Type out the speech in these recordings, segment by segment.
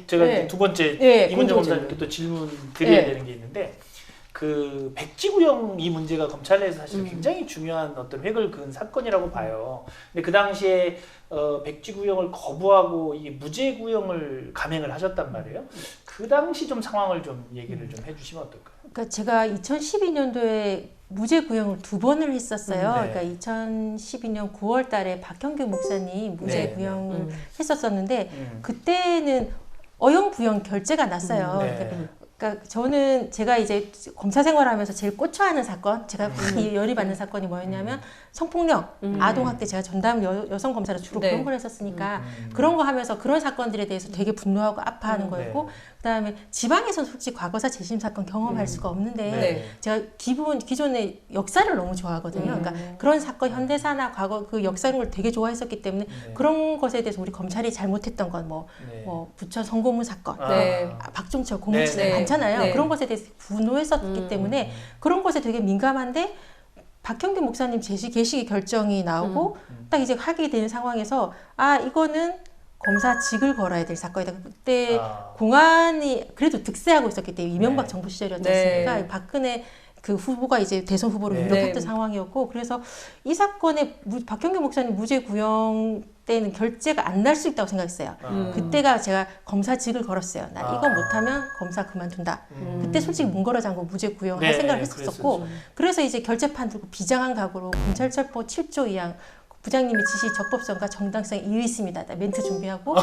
제가 네. 두 번째 네, 이문정 공통 검사님께 또 질문 드려야 네. 되는 게 있는데 그 백지구형 이 문제가 검찰 내에서 사실 굉장히 중요한 어떤 획을 그은 사건이라고 봐요. 근데 그 당시에 백지구형을 거부하고 이 무죄구형을 감행을 하셨단 말이에요. 그 당시 좀 상황을 좀 얘기를 좀 해주시면 어떨까요? 그러니까 제가 2012년도에 무죄 구형을 2번을 했었어요. 네. 그러니까 2012년 9월 달에 박형규 목사님 무죄 네, 구형을 네. 했었었는데 그때는 어영 부영 결재가 났어요. 네. 그러니까 저는 제가 이제 검사 생활하면서 제일 꽂혀하는 사건, 제가 많이 열이 받는 사건이 뭐였냐면 성폭력, 아동학대, 제가 전담 여성 검사로 주로 네. 그런 걸 했었으니까 그런 거 하면서 그런 사건들에 대해서 되게 분노하고 아파하는 거였고, 네. 그다음에 지방에서는 솔직히 과거사 재심 사건 경험할 수가 없는데 네. 제가 기존의 역사를 너무 좋아하거든요. 그러니까 그런 사건 현대사나 과거 그 역사를 걸 되게 좋아했었기 때문에 네. 그런 것에 대해서 우리 검찰이 잘못했던 건 네. 뭐 부천 성고문 사건, 네. 박종철 고문치사 네. 많잖아요. 네. 그런 것에 대해서 분노했었기 때문에 그런 것에 되게 민감한데 박형규 목사님 계시기 결정이 나오고 딱 이제 하게 되는 상황에서 이거는 검사직을 걸어야 될 사건이다. 그때 공안이 그래도 득세하고 있었기 때문에 이명박 네. 정부 시절이었지 네. 않습니까? 박근혜 그 후보가 이제 대선 후보로 네. 유력했던 네. 상황이었고, 그래서 이 사건에 박형규 목사님 무죄 구형 때는 결재가 안 날 수 있다고 생각했어요. 그때가 제가 검사직을 걸었어요. 나 이거 못하면 검사 그만둔다. 그때 솔직히 문거러 잠고 무죄 구형 할 네, 생각을 했었었고, 그랬었죠. 그래서 이제 결재판 들고 비장한 각오로 검찰철법 7조 2항 부장님의 지시 적법성과 정당성에 이의 있습니다. 나 멘트 준비하고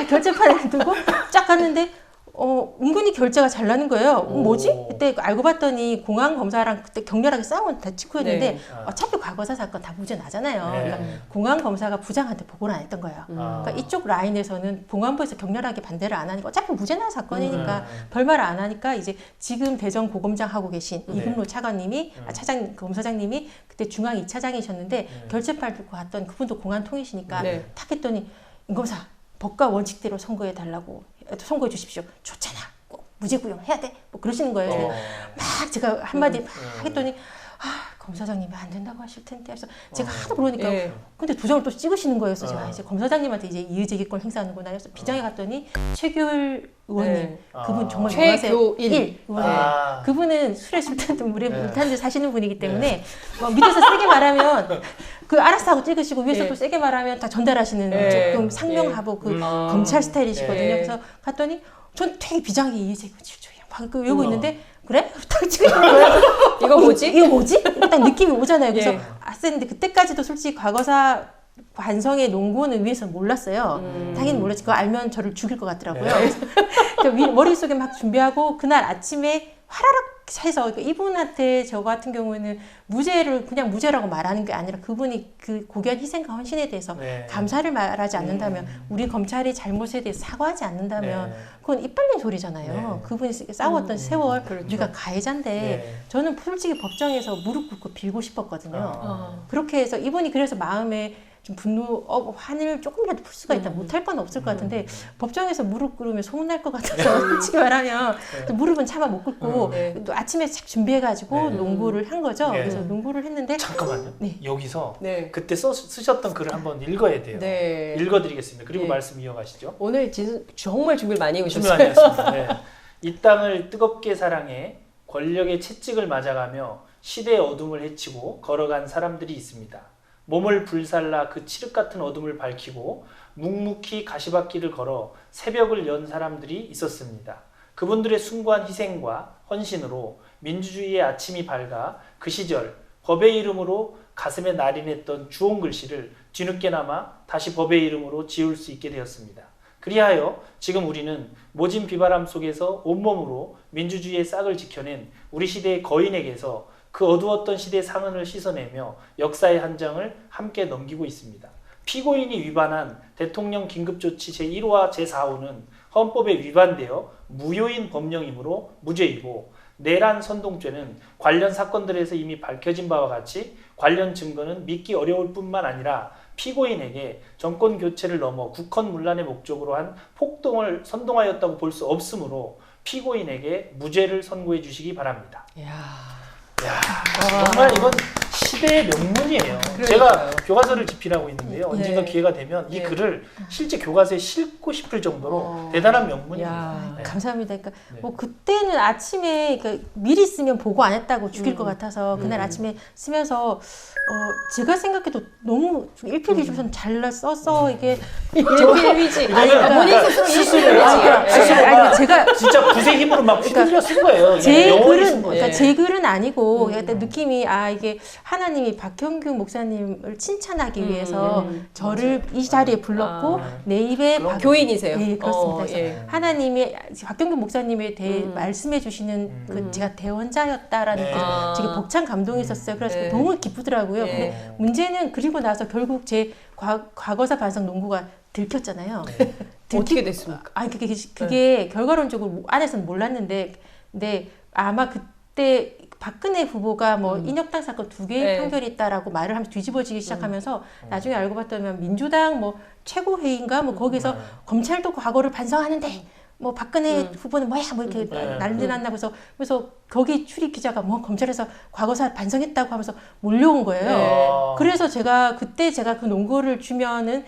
결재판을 들고 쫙 갔는데 은근히 결재가 잘 나는 거예요. 뭐지? 그때 알고 봤더니 공안 검사랑 그때 격렬하게 싸운 직후였는데 네. 어차피 과거사 사건 다 무죄 나잖아요. 네. 그러니까 공안 검사가 부장한테 보고를 안 했던 거예요. 그러니까 이쪽 라인에서는 공안부에서 격렬하게 반대를 안 하니까 어차피 무죄 난 사건이니까 별말 안 하니까 이제 지금 대전 고검장 하고 계신 이금로 차관님이 검사장님이 그때 중앙 2차장이셨는데 결재판을 들고 갔던 그분도 공안 통이시니까 네. 탁 했더니 임 검사 법과 원칙대로 선고해 달라고 선고해 주십시오. 좋잖아. 꼭 무죄 구형해야 돼. 뭐 그러시는 거예요. 그래서 막 제가 한마디 막 했더니 검사장님이 안 된다고 하실 텐데 그래서 제가 하도 그러니까 예. 근데 도장을 또 찍으시는 거예요. 그래서 제가 이제 검사장님한테 이제 이의제기권 행사하는구나. 그래서 비장에 갔더니 최규일 의원님 네. 그분 정말 최교일 의원님. 아. 그분은 술에 술탄도 물에 물탄도 사시는 분이기 때문에 뭐 밑에서 세게 말하면 그 알아서 하고 찍으시고 위에서 네. 또 세게 말하면 다 전달하시는 네. 조금 상명하복 그 아. 검찰 스타일이시거든요. 네. 그래서 갔더니 전 되게 비장하게 이의제기권 막 그 외우고 있는데 그래? 딱 찍으시는 거예요. 이거 뭐지? 이거 뭐지? 딱 느낌이 오잖아요. 그래서 예. 했는데 그때까지도 솔직히 과거사 반성의 논고는 위에서 몰랐어요. 당연히 몰랐지. 그거 알면 저를 죽일 것 같더라고요. 네. 그래서 머릿속에 막 준비하고 그날 아침에 화라락 해서 그러니까 이분한테 저 같은 경우에는 무죄를 그냥 무죄라고 말하는 게 아니라 그분이 그 고귀한 희생과 헌신에 대해서 네. 감사를 말하지 않는다면 우리 검찰이 잘못에 대해서 사과하지 않는다면 네. 그건 입 벌린 소리잖아요. 네. 그분이 싸웠던 세월 그렇죠. 우리가 가해자인데 네. 저는 솔직히 법정에서 무릎 꿇고 빌고 싶었거든요. 아. 그렇게 해서 이분이 그래서 마음에 좀 분노, 환을 조금이라도 풀 수가 있다. 못할 건 없을 것 같은데 법정에서 무릎 꿇으면 소문날 것 같아서 솔직히 말하면 또 무릎은 차마 못 꿇고 네. 또 아침에 착 준비해가지고 네. 농구를 한 거죠. 네. 그래서 농구를 했는데 잠깐만요. 네. 여기서 네. 그때 쓰셨던 글을 한번 읽어야 돼요. 네. 읽어드리겠습니다. 그리고 네. 말씀 이어가시죠. 오늘 정말 준비를 많이 준비 해오셨어요. 많이 했습니다. 네. 이 땅을 뜨겁게 사랑해 권력의 채찍을 맞아가며 시대의 어둠을 헤치고 걸어간 사람들이 있습니다. 몸을 불살라 그 칠흑 같은 어둠을 밝히고 묵묵히 가시밭길을 걸어 새벽을 연 사람들이 있었습니다. 그분들의 숭고한 희생과 헌신으로 민주주의의 아침이 밝아 그 시절 법의 이름으로 가슴에 날인했던 주홍 글씨를 뒤늦게나마 다시 법의 이름으로 지울 수 있게 되었습니다. 그리하여 지금 우리는 모진 비바람 속에서 온몸으로 민주주의의 싹을 지켜낸 우리 시대의 거인에게서 그 어두웠던 시대의 상흔을 씻어내며 역사의 한 장을 함께 넘기고 있습니다. 피고인이 위반한 대통령 긴급조치 제1호와 제4호는 헌법에 위반되어 무효인 법령이므로 무죄이고 내란 선동죄는 관련 사건들에서 이미 밝혀진 바와 같이 관련 증거는 믿기 어려울 뿐만 아니라 피고인에게 정권 교체를 넘어 국헌문란의 목적으로 한 폭동을 선동하였다고 볼 수 없으므로 피고인에게 무죄를 선고해 주시기 바랍니다. 이야. 정말 이건 시대의 명문이에요. 그러니까요. 제가 교과서를 집필하고 있는데요. 예. 언젠가 기회가 되면 이 예. 글을 실제 교과서에 싣고 싶을 정도로 대단한 명문입니다. 야. 네. 감사합니다. 그러니까 네. 뭐 그때는 아침에 그러니까 미리 쓰면 보고 안 했다고 죽일 것 같아서 그날 아침에 쓰면서 제가 생각해도 너무 일필휘지선 잘 써서 이게 일필휘지. 아니, 그러니까 본인 스스로 스스로 일필휘지. 아니, 제가 진짜 붓의 힘으로 막 휘둘려 쓴 거예요. 제 영원히 글은 쓴 거예요. 그러니까 예. 제 글은 아니고 약간 느낌이 이게 하나님이 박형규 목사님을 칭찬하기 위해서 저를 이 자리에 불렀고 내 입에 그런 교인이세요? 예, 그렇습니다. 그래서 예. 하나님이 박경규 목사님에 대해 말씀해 주시는 그 제가 대원자였다라는 네. 그 되게 벅찬 감동이 있었어요. 그래서 네. 너무 기쁘더라고요. 네. 근데 문제는 그리고 나서 결국 제 과거사 반성 논구가 들켰잖아요. 어떻게 됐습니까? 아니 그게 결과론적으로 안에서는 몰랐는데 근데 아마 그때 박근혜 후보가 뭐 인혁당 사건 2개의 네. 판결이 있다라고 말을 하면서 뒤집어지기 시작하면서 나중에 알고 봤더니 민주당 뭐 최고회의인가 뭐 거기서 검찰도 과거를 반성하는데 뭐 박근혜 후보는 뭐야 뭐 이렇게 난리 났나 그래서 거기 출입 기자가 뭐 검찰에서 과거사 반성했다고 하면서 몰려온 거예요. 네. 그래서 그때 제가 그 논거를 주면은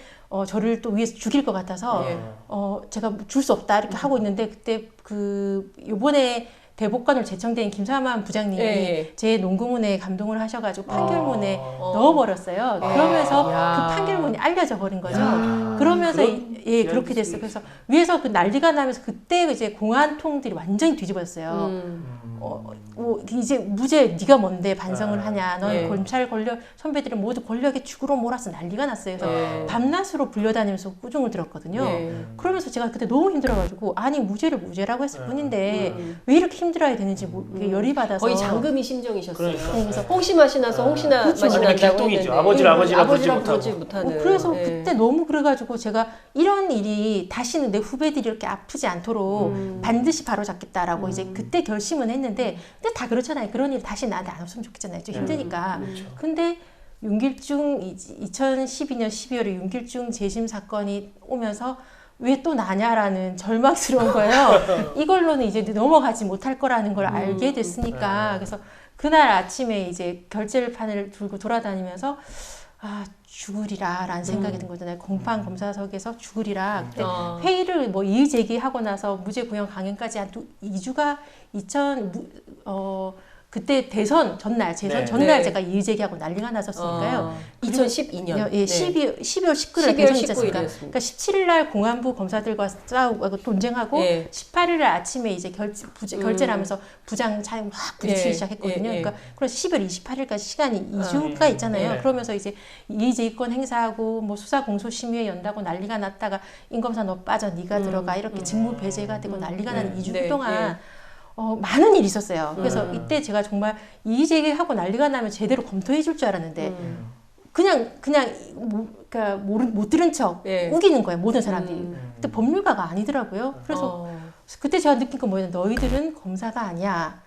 저를 또 위에서 죽일 것 같아서 예. 제가 줄 수 없다 이렇게 하고 있는데 그때 요번에 대법관으로 제청된 김사만 부장님이 예. 제 논구문에 감동을 하셔가지고 판결문에 아. 넣어버렸어요. 그러면서 야. 그 판결문이 알려져 버린 거죠. 야. 그러면서 그런 그렇게 됐어요. 그래서 위에서 그 난리가 나면서 그때 이제 공안통들이 완전히 뒤집어졌어요. 이제 무죄 네가 뭔데 반성을 하냐? 너 예. 검찰 권력 선배들이 모두 권력에 죽으로 몰아서 난리가 났어요. 그래서 예. 밤낮으로 불려다니면서 꾸중을 들었거든요. 예. 그러면서 제가 그때 너무 힘들어가지고 아니 무죄를 무죄라고 했을 뿐인데 왜 이렇게 힘들어야 되는지 열이 받아서 거의 장금이 심정이셨어요. 그러니까. 그래서 홍시맛이 나서 홍시나 그렇죠. 맛이 아니면 난다고 길동이죠. 했는데 아버지를 아버지라 아버지랑 부르지 부르지 못하는. 그래서 예. 그때 너무 그래가지고 제가 이런 일이 다시는 내 후배들이 이렇게 아프지 않도록 반드시 바로잡겠다라고 이제 그때 결심은 했는데 근데 다 그렇잖아요. 그런 일 다시 나한테 안 없으면 좋겠잖아요. 좀 힘드니까. 근데 윤길중 2012년 12월에 윤길중 재심 사건이 오면서 왜 또 나냐라는 절망스러운 거예요. 이걸로는 이제 넘어가지 못할 거라는 걸 알게 됐으니까. 그래서 그날 아침에 이제 결재판을 들고 돌아다니면서 죽으리라라는 생각이 든 거잖아요. 공판 검사석에서 죽으리라. 그때 회의를 뭐 이의 제기하고 나서 무죄 구형 강행까지 한 2주가 그때 대선 전날 네. 전날 네. 제가 이의 제기하고 난리가 났었으니까요. 2012년. 예, 12월 19일에 12월 대선이 있지 않습니까? 19일이었습니다. 그러니까 17일 날 공안부 검사들과 싸우고 논쟁하고 예. 18일 날 아침에 이제 결재를 하면서 부장 차에 막 부딪히기 예. 시작했거든요. 예. 예. 그러니까 그래서 10월 28일까지 시간이 2주가 있잖아요. 예. 그러면서 이제 이의제기권 행사하고 뭐 수사 공소심의회 연다고 난리가 났다가 임검사 너 빠져 네가 들어가 이렇게 직무 배제가 되고 난리가 나는 2주 네. 동안 많은 일이 있었어요. 그래서 이때 제가 정말 이의제기하고 난리가 나면 제대로 검토해 줄 줄 알았는데 그냥 그러니까 못 들은 척 예. 우기는 거예요. 모든 사람들이. 그때 법률가가 아니더라고요. 그래서 그때 제가 느낀 건 뭐냐면 너희들은 검사가 아니야.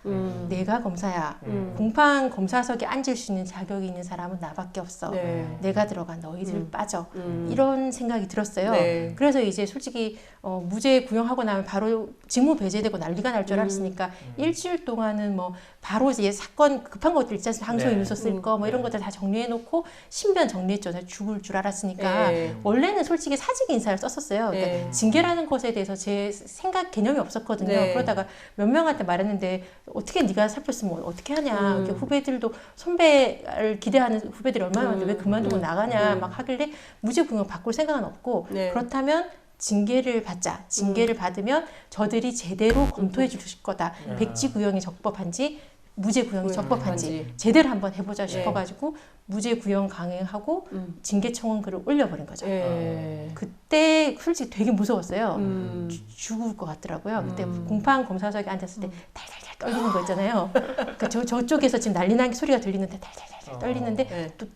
내가 검사야. 공판 검사석에 앉을 수 있는 자격이 있는 사람은 나밖에 없어. 네. 내가 들어가 너희들 빠져. 이런 생각이 들었어요. 네. 그래서 이제 솔직히 무죄 구형하고 나면 바로 직무 배제되고 난리가 날 줄 알았으니까 일주일 동안은 뭐 바로 이제 사건 급한 것들 있지 않습니까? 항소인 문서 쓸 거 뭐 이런 것들 다 정리해놓고 신변 정리했죠. 죽을 줄 알았으니까 네. 원래는 솔직히 사직 인사를 썼었어요. 그러니까 네. 징계라는 것에 대해서 제 생각 개념이 없었거든요. 네. 그러다가 몇 명한테 말했는데 어떻게 네가 살폈으면 어떻게 하냐. 이렇게 후배들도 선배를 기대하는 후배들이 얼마나 많은데 왜 그만두고 나가냐 막 하길래 무죄 구형 바꿀 생각은 없고 네. 그렇다면 징계를 받자. 징계를 받으면 저들이 제대로 검토해 주실 거다. 백지 구형이 적법한지 무죄 구형이 적법한지 제대로 한번 해보자 싶어가지고 무죄 구형 강행하고 징계 청원 글을 올려버린 거죠. 예. 그때 솔직히 되게 무서웠어요. 죽을 것 같더라고요. 그때 공판 검사석에 앉았을 때 달달달 떨리는 거 있잖아요. 그러니까 저쪽에서 지금 난리 나는 소리가 들리는데 달달달 떨리는데 네. 또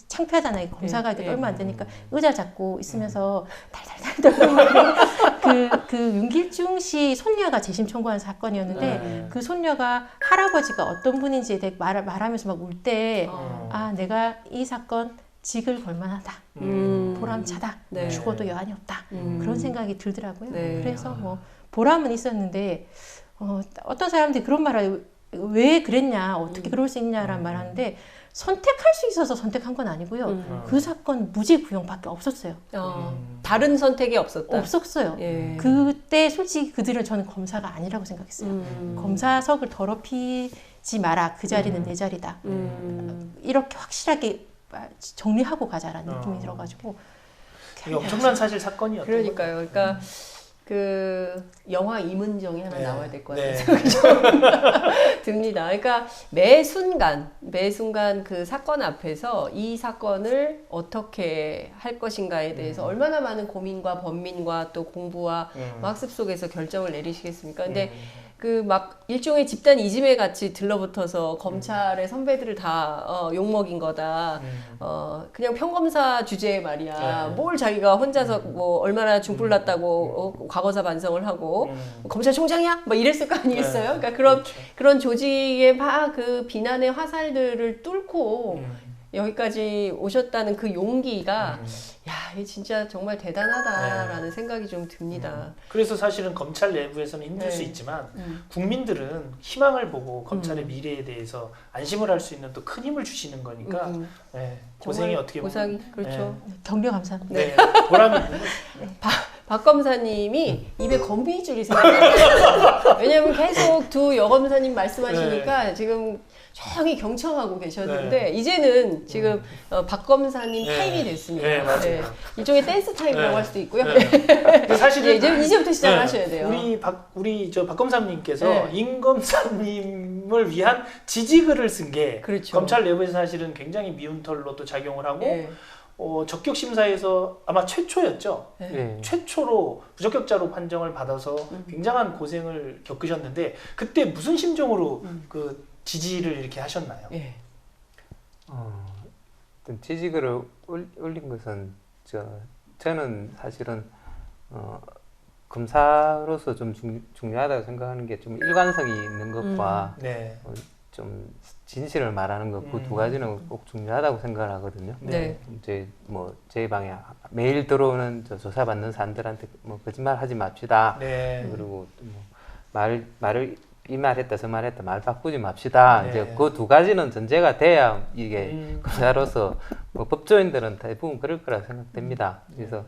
창피하잖아요. 검사가 이렇게 네. 떨면 안 되니까 의자 잡고 있으면서 달달달 떨리는 그 윤길중 씨 손녀가 재심 청구한 사건이었는데 그 손녀가 할아버지가 어떤 분인지에 대해 말하면서 막 울 때 내가 이 사건 직을 걸만하다. 보람차다. 네. 죽어도 여한이 없다. 그런 생각이 들더라고요. 네. 그래서 뭐 보람은 있었는데 어떤 사람들이 그런 말을 왜 그랬냐, 어떻게 그럴 수 있냐라는 말 하는데 선택할 수 있어서 선택한 건 아니고요. 그 사건 무죄 구형밖에 없었어요. 다른 선택이 없었다. 없었어요. 예. 그때 솔직히 그들은 저는 검사가 아니라고 생각했어요. 검사석을 더럽히지 마라. 그 자리는 내 자리다. 이렇게 확실하게 정리하고 가자라는 느낌이 들어가지고 이게 엄청난 사실 사건이었던 그러니까요. 그러니까 그 영화 이문정이 하나 네. 나와야 될 것 네. 같아요. 좀 듭니다. 그러니까 매 순간 그 사건 앞에서 이 사건을 어떻게 할 것인가에 대해서 얼마나 많은 고민과 번민과 또 공부와 학습 속에서 결정을 내리시겠습니까? 근데 그 막 일종의 집단 이지매 같이 들러붙어서 검찰의 선배들을 다 욕먹인 거다. 그냥 평검사 주제에 말이야. 네. 뭘 자기가 혼자서 뭐 얼마나 중불났다고 과거사 반성을 하고 검찰총장이야? 뭐 이랬을 거 아니겠어요? 그러니까 그런 조직의 막 그 비난의 화살들을 뚫고 여기까지 오셨다는 그 용기가 야, 이게 진짜 정말 대단하다라는 생각이 좀 듭니다. 그래서 사실은 검찰 내부에서는 힘들 네. 수 있지만 국민들은 희망을 보고 검찰의 미래에 대해서 안심을 할 수 있는 또 큰 힘을 주시는 거니까 네, 고생이 정말 어떻게 보면 고생이 그렇죠. 격려 감사합니다. 네, 보람이 있는 거죠. 박 검사님이 입에 거미줄이 생겼어요. 왜냐면 계속 두 여검사님 말씀하시니까 지금 조용히 경청하고 계셨는데 이제는 지금 박 검사님 타임이 됐습니다. 네, 맞아요. 일종의 댄스 타임이라고 할 수도 있고요. 근데 사실은 이제부터 시작하셔야 돼요. 우리 박 검사님께서 네. 임 검사님을 위한 지지글을 쓴 게 그렇죠. 검찰 내부에서 사실은 굉장히 미운 털로 또 작용을 하고 네. 적격 심사에서 아마 최초였죠. 네. 최초로 부적격자로 판정을 받아서 굉장한 고생을 겪으셨는데 그때 무슨 심정으로 그 지지를 이렇게 하셨나요? 예. 어떤 지지글을 올린 것은 저는 사실은 검사로서 좀 중요하다고 생각하는 게 좀 일관성이 있는 것과 네. 좀 진실을 말하는 것 그 두 가지는 꼭 중요하다고 생각을 하거든요. 네. 이제 뭐 제 방에 매일 들어오는 조사받는 사람들한테 뭐 거짓말 하지 맙시다. 네. 그리고 뭐 말을 이 말했다 저 말했다 말 바꾸지 맙시다. 네. 이제 그 두 가지는 전제가 돼야 이게 검사로서 뭐 법조인들은 대부분 그럴 거라 생각됩니다. 그래서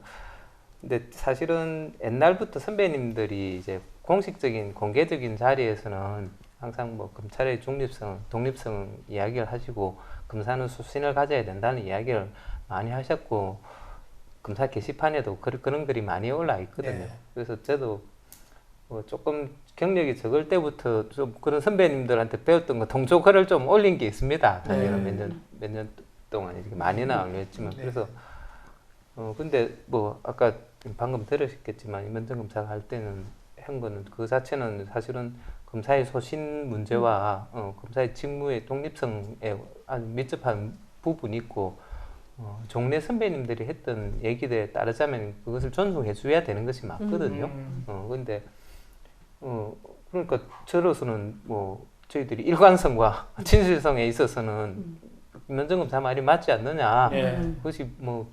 근데 사실은 옛날부터 선배님들이 이제 공식적인 공개적인 자리에서는 항상 뭐 검찰의 중립성, 독립성 이야기를 하시고 검사는 수신을 가져야 된다는 이야기를 많이 하셨고 검사 게시판에도 그런 글이 많이 올라 있거든요. 네. 그래서 저도 뭐 조금 경력이 적을 때부터 좀 그런 선배님들한테 배웠던 거 동조글을 좀 올린 게 있습니다. 사실은 몇 년 동안 이렇게 많이는 안 했지만 그래서 근데 뭐 아까 방금 들으셨겠지만 임원정 검사가 할 때는 한 거는 그 자체는 사실은 검사의 소신 문제와 검사의 직무의 독립성에 아주 밀접한 부분이 있고 종래 선배님들이 했던 얘기들에 따르자면 그것을 존중해 줘야 되는 것이 맞거든요. 근데 그러니까 저로서는 뭐 저희들이 일관성과 진실성에 있어서는 임원정 검사 말이 맞지 않느냐. 그것이 뭐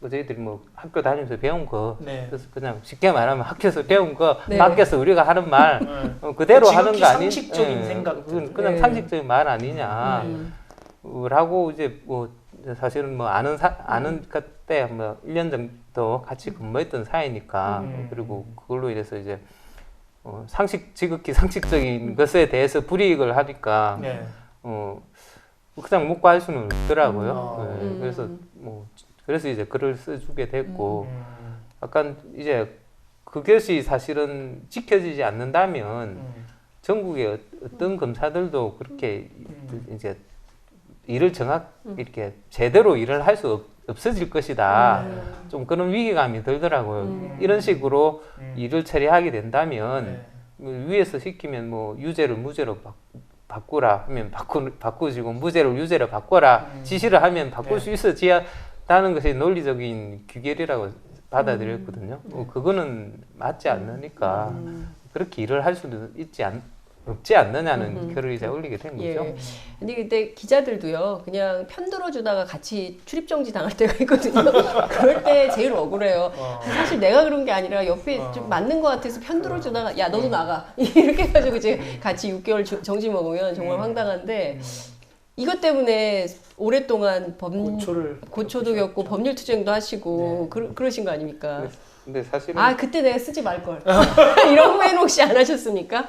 저희들이 뭐 학교 다니면서 배운 거 그래서 그냥 쉽게 말하면 학교에서 배운 거 맡겨서 우리가 하는 말 그대로 하는 거 아니? 상식적인 생각들 그냥 상식적인 말 아니냐. 라고 이제 뭐 사실은 뭐 아는 그때 뭐 1년 정도 같이 근무했던 사이니까 그리고 그걸로 인해서 이제 지극히 상식적인 것에 대해서 불이익을 하니까 그냥 묵고 할 수는 없더라고요. 그래서 그래서 이제 글을 써주게 됐고 약간 이제 그것이 사실은 지켜지지 않는다면 전국의 어떤 검사들도 그렇게 이제 일을 이렇게 제대로 일을 할 수 없어질 것이다. 좀 그런 위기감이 들더라고요. 이런 식으로 일을 처리하게 된다면 위에서 시키면 뭐 유죄를 무죄로 바꾸라 하면 바꾸시고 무죄를 유죄로 바꿔라 지시를 하면 바꿀 수 있어야다는 것이 논리적인 규결이라고 받아들였거든요. 그거는 맞지 않으니까 그렇게 일을 할 수도 없지 않느냐는 글을 이제 올리게 된 거죠. 근데 그때 기자들도요, 그냥 편들어 주다가 같이 출입 정지 당할 때가 있거든요. 그럴 때 제일 억울해요. 사실 내가 그런 게 아니라 옆에 좀 맞는 것 같아서 편들어 주다가 야 너도 나가 이렇게 해가지고 이제 같이 6개월 정지 먹으면 정말 황당한데 이것 때문에 오랫동안 고초도 겪고 법률 투쟁도 하시고 그러신 거 아닙니까? 근데 사실은 아 그때 내가 쓰지 말걸 이런 후회는 혹시 안 하셨습니까?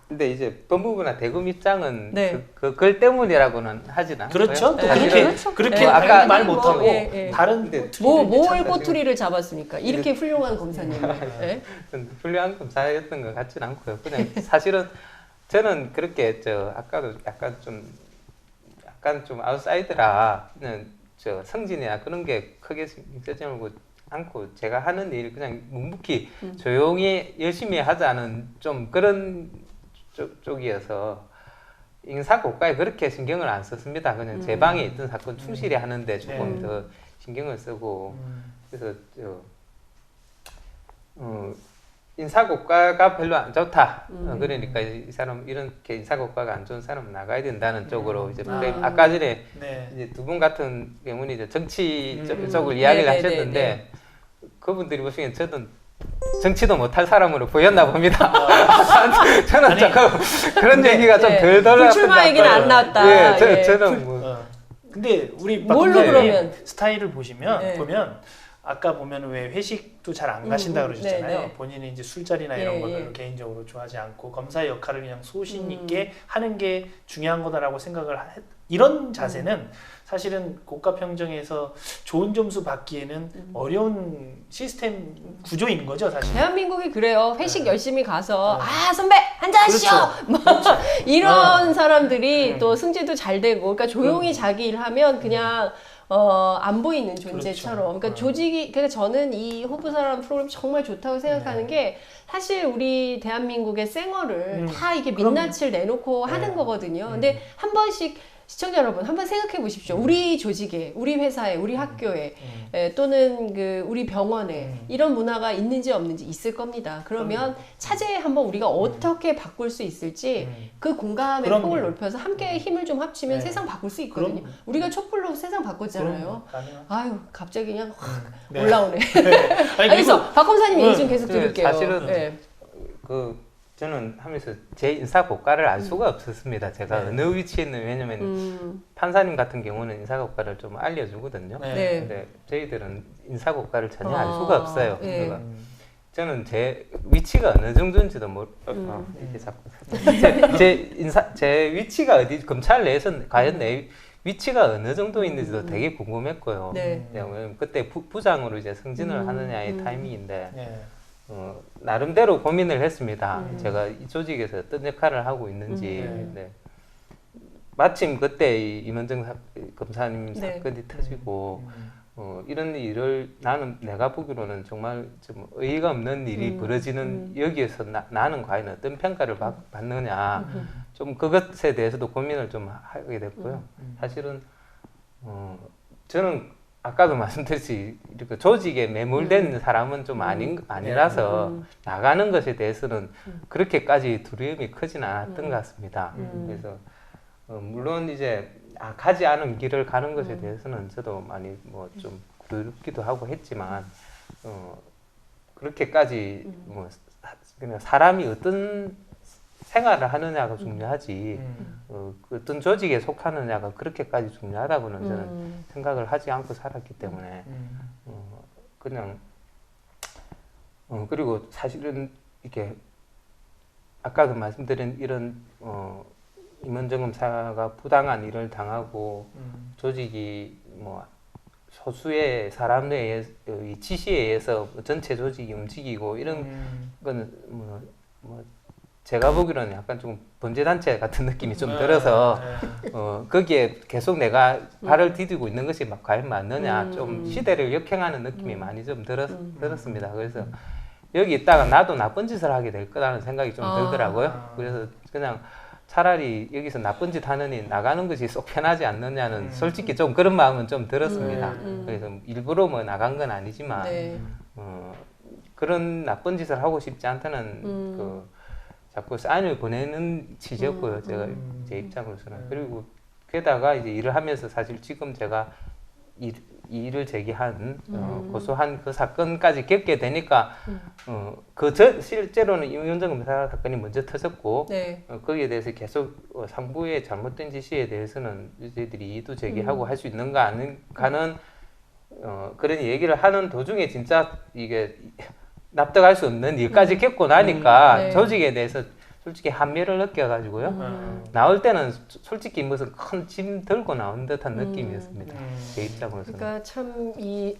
근데 이제 법무부나 대검 입장은 네. 그걸 때문이라고는 하진 않고요. 그렇죠. 또 네. 그렇게 네. 아까 아까 말 못하고 예. 다른 근데 꼬투리를 뭘 찾아가지고. 꼬투리를 잡았습니까? 이렇게 훌륭한 검사님을. 예? 훌륭한 검사였던 것 같지는 않고요. 그냥 사실은 저는 그렇게 아까도 약간 좀 아웃사이더라. 그냥 성진이나 그런 게 크게 느껴지고 않고 제가 하는 일 그냥 묵묵히 조용히 열심히 하자는 좀 그런 쪽이어서 인사고과에 그렇게 신경을 안 썼습니다. 그냥 제 방에 있던 사건 충실히 하는데 조금 더 신경을 쓰고 그래서 인사고과가 별로 안 좋다. 그러니까 이 사람 이렇게 인사고과가 안 좋은 사람은 나가야 된다는 쪽으로 이제 프레임. 아까 전에 네. 이제 두 분 같은 경우는 이제 정치 쪽을 이야기를 네, 하셨는데 네. 그분들이 보시기엔 저는 정치도 못할 사람으로 보였나 봅니다. 저는 아니, 조금 그런 얘기가 좀 덜 불출마 얘기는 안 나왔다. 예, 저는 뭐 근데 우리 뭘로 박근혜 그러면? 스타일을 보시면 네. 보면 아까 보면 왜 회식도 잘 안 가신다 그러셨잖아요. 네, 네. 본인이 이제 술자리나 이런 예, 거를 예. 개인적으로 좋아하지 않고 검사의 역할을 그냥 소신 있게 하는 게 중요한 거다라고 생각을 이런 자세는 사실은 고가 평정에서 좋은 점수 받기에는 어려운 시스템 구조인 거죠, 사실. 대한민국이 그래요. 회식 네. 열심히 가서 네. 아 선배 한잔 하시죠. 그렇죠. 이런 사람들이 또 승진도 잘 되고, 그러니까 조용히 자기 일 하면 그냥 안 보이는 존재처럼. 그렇죠. 그러니까 조직이, 그러니까 저는 이 호부사람 프로그램 정말 좋다고 생각하는 게 사실 우리 대한민국의 쌩얼을 다 이게 민낯을 내놓고 하는 거거든요. 근데 한 번씩 시청자 여러분 한번 생각해 보십시오. 우리 조직에, 우리 회사에, 우리 학교에 또는 우리 병원에 이런 문화가 있는지 없는지 있을 겁니다. 그러면 차제에 한번 우리가 어떻게 바꿀 수 있을지 그 공감의 그럼요. 폭을 넓혀서 함께 힘을 좀 합치면 네. 세상 바꿀 수 있거든요. 그럼요. 우리가 촛불로 세상 바꿨잖아요. 가능한. 아유 갑자기 그냥 확 네. 올라오네. 아니, 알겠어. 박 검사님 얘기 좀 계속 그 들을게요. 사실은 네. 저는 하면서 제 인사고과를 알 수가 없었습니다. 제가 네. 어느 위치에 있는, 왜냐면 판사님 같은 경우는 인사고과를 좀 알려주거든요. 네. 근데 저희들은 인사고과를 전혀 알 수가 없어요. 네. 그래서 저는 제 위치가 어느 정도인지도 이렇게 자꾸 제 위치가 어디, 검찰 내에서 과연 내 위치가 어느 정도 있는지도 되게 궁금했고요. 네. 왜냐면 그때 부장으로 이제 승진을 하느냐의 타이밍인데 네. 나름대로 고민을 했습니다. 제가 이 조직에서 어떤 역할을 하고 있는지. 네. 마침 그때 이문정 검사님 네. 사건이 터지고 이런 일을 내가 보기로는 정말 좀 의의가 없는 일이 벌어지는 여기에서 나는 과연 어떤 평가를 받느냐 좀 그것에 대해서도 고민을 좀 하게 됐고요. 사실은 저는 아까도 말씀드렸듯이 이렇게 조직에 매몰된 사람은 좀 아니라서 나가는 것에 대해서는 그렇게까지 두려움이 크진 않았던 것 같습니다. 그래서 물론 이제 가지 않은 길을 가는 것에 대해서는 저도 많이 뭐 좀 두렵기도 하고 했지만 그렇게까지 뭐 그냥 사람이 어떤 생활을 하느냐가 중요하지 어떤 조직에 속하느냐가 그렇게까지 중요하다고는 저는 생각을 하지 않고 살았기 때문에 그냥 그리고 사실은 이렇게 아까도 말씀드린 이런 임원정 검사가 부당한 일을 당하고 조직이 뭐 소수의 사람의 지시에 의해서 전체 조직이 움직이고 이런 건 뭐 제가 보기로는 약간 좀 범죄단체 같은 느낌이 좀 들어서 거기에 계속 내가 발을 디디고 있는 것이 과연 맞느냐 좀 시대를 역행하는 느낌이 많이 좀 들었습니다. 그래서 여기 있다가 나도 나쁜 짓을 하게 될 거라는 생각이 좀 들더라고요. 그래서 그냥 차라리 여기서 나쁜 짓 하느니 나가는 것이 속 편하지 않느냐는 솔직히 좀 그런 마음은 좀 들었습니다. 그래서 일부러 뭐 나간 건 아니지만 네. 그런 나쁜 짓을 하고 싶지 않다는 자꾸 사인을 보내는 취지였고요. 제가 제 입장으로서는. 그리고 게다가 이제 일을 하면서 사실 지금 제가 이의를 제기한 고소한 그 사건까지 겪게 되니까 실제로는 임윤정 검사 사건이 먼저 터졌고 네. 거기에 대해서 계속 상부의 잘못된 지시에 대해서는 저희들이 이의도 제기하고 할 수 있는가 하는 그런 얘기를 하는 도중에 진짜 이게 납득할 수 없는 일까지 겪고 나니까 네. 조직에 대해서 솔직히 한미를 느껴가지고요. 나올 때는 솔직히 무슨 큰 짐 들고 나온 듯한 느낌이었습니다. 제 입장으로서는. 그러니까 참 이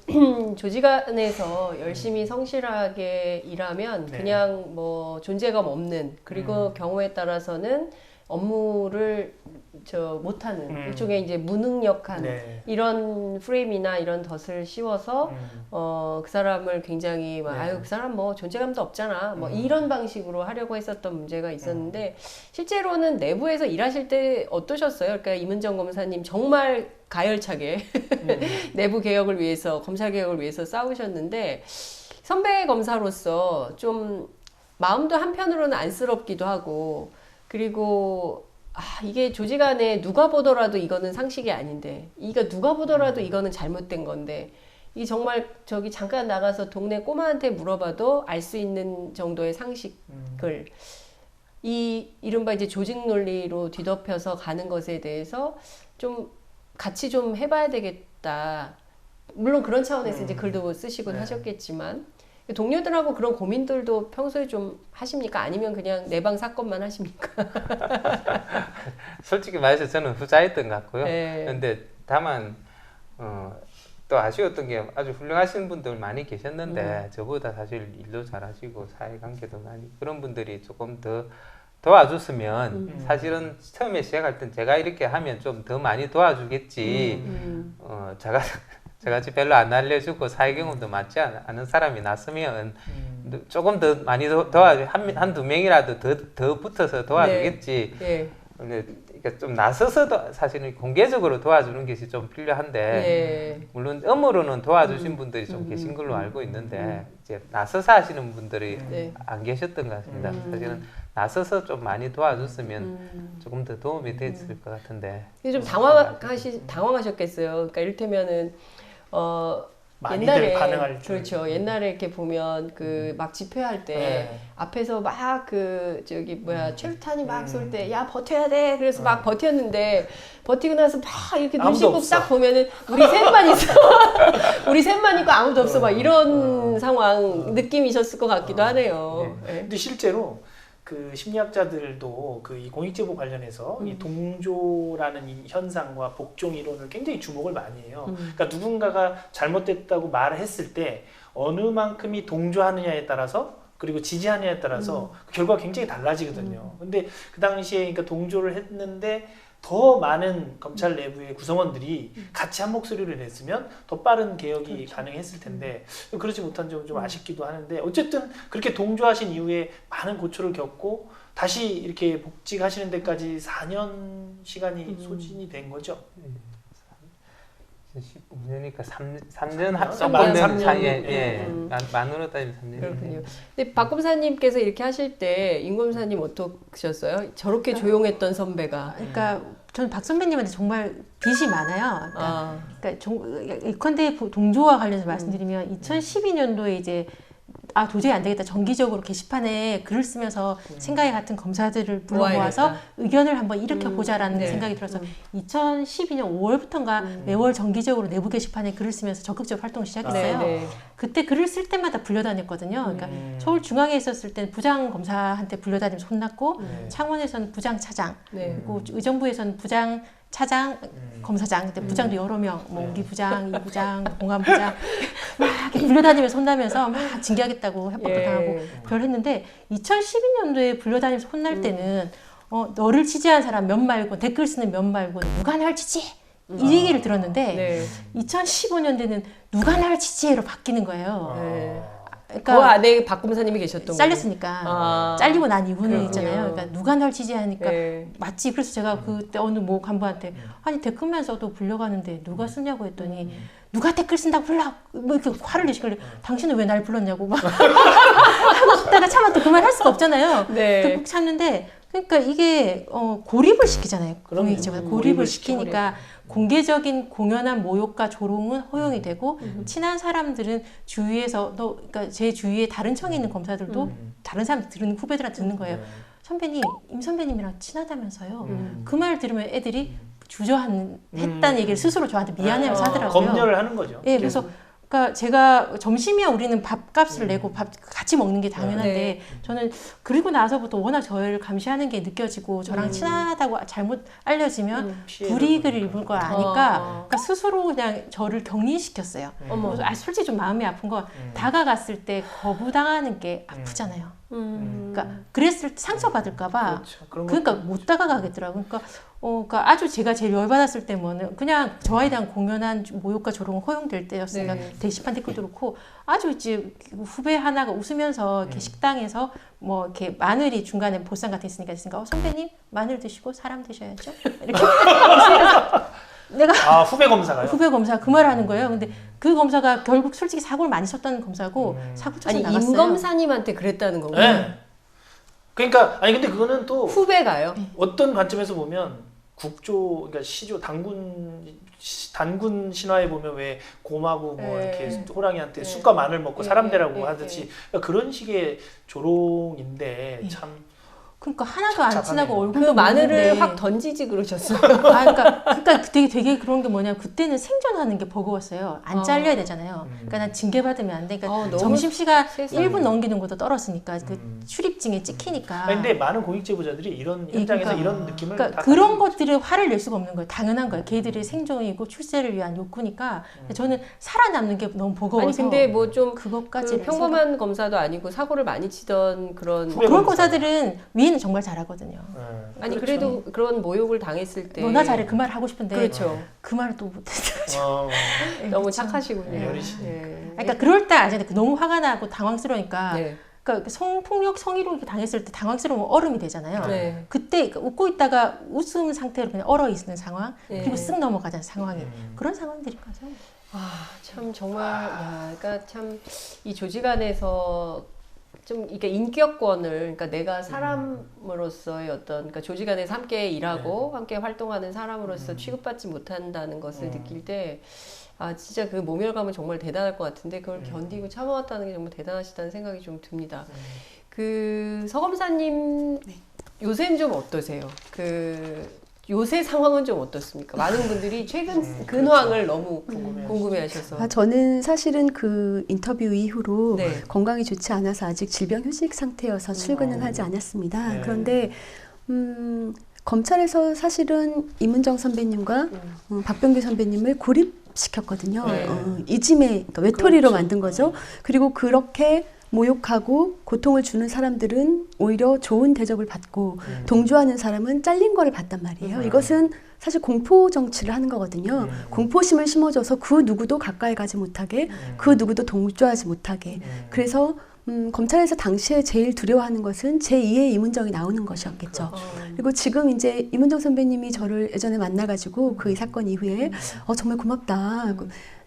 조직 안에서 열심히 성실하게 일하면 네. 그냥 뭐 존재감 없는 그리고 경우에 따라서는 업무를 못하는 일종의 이제 무능력한 네. 이런 프레임이나 이런 덫을 씌워서 그 사람을 굉장히 막 네. 아유 그 사람 뭐 존재감도 없잖아 뭐 이런 방식으로 하려고 했었던 문제가 있었는데 실제로는 내부에서 일하실 때 어떠셨어요? 그러니까 임은정 검사님 정말 가열차게 내부 개혁을 위해서 검찰 개혁을 위해서 싸우셨는데 선배 검사로서 좀 마음도 한편으로는 안쓰럽기도 하고 그리고 이게 조직 안에 누가 보더라도 이거는 상식이 아닌데 이거 누가 보더라도 이거는 잘못된 건데 이 정말 저기 잠깐 나가서 동네 꼬마한테 물어봐도 알 수 있는 정도의 상식을 이 이른바 이제 조직 논리로 뒤덮여서 가는 것에 대해서 좀 같이 좀 해봐야 되겠다. 물론 그런 차원에서 이제 글도 쓰시곤 네. 하셨겠지만 동료들하고 그런 고민들도 평소에 좀 하십니까? 아니면 그냥 내방 사건만 하십니까? 솔직히 말해서 저는 후자였던 것 같고요. 네. 근데 다만 또 아쉬웠던 게 아주 훌륭하신 분들 많이 계셨는데 저보다 사실 일도 잘하시고 사회관계도 많이 그런 분들이 조금 더 도와줬으면 사실은 처음에 시작할 땐 제가 이렇게 하면 좀 더 많이 도와주겠지. 저같이 별로 안 알려주고 사회 경험도 많지 않은 사람이 났으면 조금 더 많이 도와주 한두 명이라도 더 붙어서 도와주겠지. 네. 근데 그러니까 좀 나서서 사실은 공개적으로 도와주는 것이 좀 필요한데 네. 물론 음으로는 도와주신 분들이 좀 계신 걸로 알고 있는데 이제 나서서 하시는 분들이 네. 안 계셨던 것 같습니다. 사실은 나서서 좀 많이 도와줬으면 조금 더 도움이 됐을 것 같은데 좀 당황하셨겠어요. 그러니까 이를테면은 많이들 옛날에 반응할 줄. 그렇죠. 옛날에 이렇게 보면 그 막 집회할 때 네. 앞에서 막 그 저기 뭐야 최루탄이 막 쏠 때 야 버텨야 돼. 그래서 막 버텼는데 버티고 나서 막 이렇게 눈 아무도 씻고 없어. 딱 보면은 우리 셋만 있어. 우리 셋만 있고 아무도 없어. 막 이런 상황 느낌이셨을 것 같기도 하네요. 네. 근데 실제로 그 심리학자들도 그 이 공익제보 관련해서 이 동조라는 이 현상과 복종 이론을 굉장히 주목을 많이 해요. 그러니까 누군가가 잘못됐다고 말을 했을 때 어느 만큼이 동조하느냐에 따라서 그리고 지지하느냐에 따라서 그 결과가 굉장히 달라지거든요. 근데 그 당시에 그러니까 동조를 했는데 더 많은 검찰 내부의 구성원들이 같이 한 목소리를 냈으면 더 빠른 개혁이 그렇죠. 가능했을 텐데 그렇지 못한 점은 좀 아쉽기도 하는데 어쨌든 그렇게 동조하신 이후에 많은 고초를 겪고 다시 이렇게 복직하시는 데까지 4년 시간이 소진이 된 거죠. 15년이니까 3년 삼 합성되면 년. 사이에 만으로 따지면 3년. 그렇군요. 근데 박 검사님께서 이렇게 하실 때 임 검사님 어떠셨어요? 저렇게 조용했던 선배가. 그러니까 저는 박 선배님한테 정말 빚이 많아요. 그러니까 예컨대 동조와 관련해서 말씀드리면 2012년도에 이제 도저히 안 되겠다. 정기적으로 게시판에 글을 쓰면서 생각이 같은 검사들을 불러 모아서 모아야겠다. 의견을 한번 일으켜보자라는 네. 생각이 들어서 2012년 5월부터인가 매월 정기적으로 내부 게시판에 글을 쓰면서 적극적으로 활동을 시작했어요. 네. 그때 글을 쓸 때마다 불려다녔거든요. 그러니까 서울중앙에 있었을 때는 부장검사한테 불려다니면서 혼났고 창원에서는 부장차장 네. 그리고 의정부에서는 부장 차장, 검사장, 그때 부장도 여러 명, 뭐 우리 부장, 이 부장, 공안부장 막 이렇게 불려다니면서 혼나면서 막 징계하겠다고 협박도 예. 당하고 그걸 했는데 2012년도에 불려다니면서 혼날 때는 너를 취재한 사람 몇 말고 댓글 쓰는 몇 말고 누가 날 취재해? 이 얘기를 들었는데 네. 2015년도에는 누가 날 취재해로 바뀌는 거예요. 네. 그 그러니까 안에 박 검사님이 계셨던 잘렸으니까 잘리고 난 이후는 그렇군요. 있잖아요. 그러니까 누가 날 취재하니까 네. 맞지. 그래서 제가 그때 어느 모 간부한테 아니 댓글만 써도 불려가는데 누가 쓰냐고 했더니 누가 댓글 쓴다고 불러 뭐 이렇게 화를 내시길래 당신은 왜 날 불렀냐고 막 하고 싶다가 차마 또 그 말 할 수가 없잖아요. 네. 꾹 참는데 그러니까 이게 고립을 시키잖아요. 그럼요. 공익적으로 고립을 고립을 시키니까 공개적인 공연한 모욕과 조롱은 허용이 되고 친한 사람들은 주위에서 그러니까 제 주위에 다른 청에 있는 검사들도 다른 사람 들은 후배들한테 듣는 거예요. 선배님, 임 선배님이랑 친하다면서요. 그 말 들으면 애들이 주저했다는 얘기를 스스로 저한테 미안해하면서 하더라고요. 검열을 하는 거죠. 예, 그래서 그러니까 제가 점심이야 우리는 밥값을 내고 밥 같이 먹는 게 당연한데 네. 저는 그리고 나서부터 워낙 저를 감시하는 게 느껴지고 저랑 친하다고 잘못 알려지면 불이익을 입을 걸 아니까 그러니까 스스로 그냥 저를 격리시켰어요. 어머. 그래서 솔직히 좀 마음이 아픈 건 다가갔을 때 거부당하는 게 아프잖아요. 그러니까 그랬을 때 상처받을까봐 그렇죠. 그런 그러니까 못 다가가겠더라고요. 그러니까 아주 제가 제일 열받았을 때는 그냥 저에 대한 공연한 모욕과 조롱 허용될 때였으니까 네. 게시판 댓글도 그렇고 아주 이제 후배 하나가 웃으면서 이렇게 식당에서 뭐 이렇게 마늘이 중간에 보쌈 같은 게 있으니까 선배님 마늘 드시고 사람 드셔야죠. 이렇게 내가 후배 검사가요? 후배 검사 그 말 하는 거예요. 근데 그 검사가 결국 솔직히 사고를 많이 쳤던 검사고 사고 쳐서 아니 나갔어요. 임 검사님한테 그랬다는 거군요. 네. 그러니까 근데 그거는 또 후배가요. 어떤 관점에서 보면 국조 그러니까 시조 단군 신화에 보면 왜 곰하고 뭐 네. 이렇게 호랑이한테 네. 쑥과 마늘 먹고 네. 사람 되라고 네. 하듯이 그러니까 그런 식의 조롱인데 네. 참 그러니까 하나도 안 친하고 착잡하네요. 얼굴도 그 마늘을 모르는데 확 던지지 그러셨어요. 그러니까 되게 그런 게 뭐냐면 그때는 생존하는 게 버거웠어요. 안 잘려야 되잖아요. 그러니까 난 징계받으면 안 돼. 그러니까 너무 점심시간 세상에. 1분 넘기는 것도 떨었으니까 그 출입증에 찍히니까. 근데 많은 공익 제보자들이 이런 현장에서 그러니까, 이런 느낌을 그러니까 다 그런 가지고 있죠. 것들을 화를 낼 수가 없는 거예요. 당연한 거예요. 걔들의 생존이고 출세를 위한 욕구니까. 저는 살아남는 게 너무 버거워서. 아니 근데 뭐 좀 그것까지 평범한 검사도 아니고 사고를 많이 치던 그런 후배 그런 검사. 검사들은 위에는 정말 잘하거든요. 아니 그렇죠. 그래도 그런 모욕을 당했을 때 너나 잘해 그 말 하고 싶은데 그렇죠. 그 말을 또 못했어요. 너무 착하시군요. 어리시니까. 네. 그러니까 그럴 때 알잖아요. 너무 화가 나고 당황스러우니까. 네. 그러니까 성폭력, 성희롱 이렇게 당했을 때 당황스러우면 얼음이 되잖아요. 네. 그때 웃고 있다가 웃음 상태로 그냥 얼어 있는 상황, 네. 그리고 쓱 넘어가잖아요 상황이. 그런 상황들인 거죠. 참 정말 그러니까 참 이 조직 안에서 좀 이게 인격권을 그러니까 내가 사람으로서의 어떤 그러니까 조직 안에서 함께 일하고 함께 활동하는 사람으로서 취급받지 못한다는 것을 느낄 때 진짜 그 모멸감은 정말 대단할 것 같은데 그걸 견디고 참아왔다는 게 정말 대단하시다는 생각이 좀 듭니다. 그 서검사님 요새는 좀 어떠세요? 요새 상황은 좀 어떻습니까? 많은 분들이 최근 근황을 너무 궁금해하셔서. 저는 사실은 그 인터뷰 이후로 네. 건강이 좋지 않아서 아직 질병휴직 상태여서 출근은 하지 않았습니다. 네. 그런데 검찰에서 사실은 이문정 선배님과 박병규 선배님을 고립시켰거든요. 네. 이짐의 그러니까 외톨이로 그렇죠. 만든 거죠. 그리고 그렇게 모욕하고 고통을 주는 사람들은 오히려 좋은 대접을 받고 동조하는 사람은 잘린 거를 받단 말이에요. 이것은 사실 공포 정치를 하는 거거든요. 공포심을 심어줘서 그 누구도 가까이 가지 못하게, 그 누구도 동조하지 못하게. 그래서 검찰에서 당시에 제일 두려워하는 것은 제2의 이문정이 나오는 것이었겠죠. 그리고 지금 이제 이문정 선배님이 저를 예전에 만나가지고 그 사건 이후에 정말 고맙다.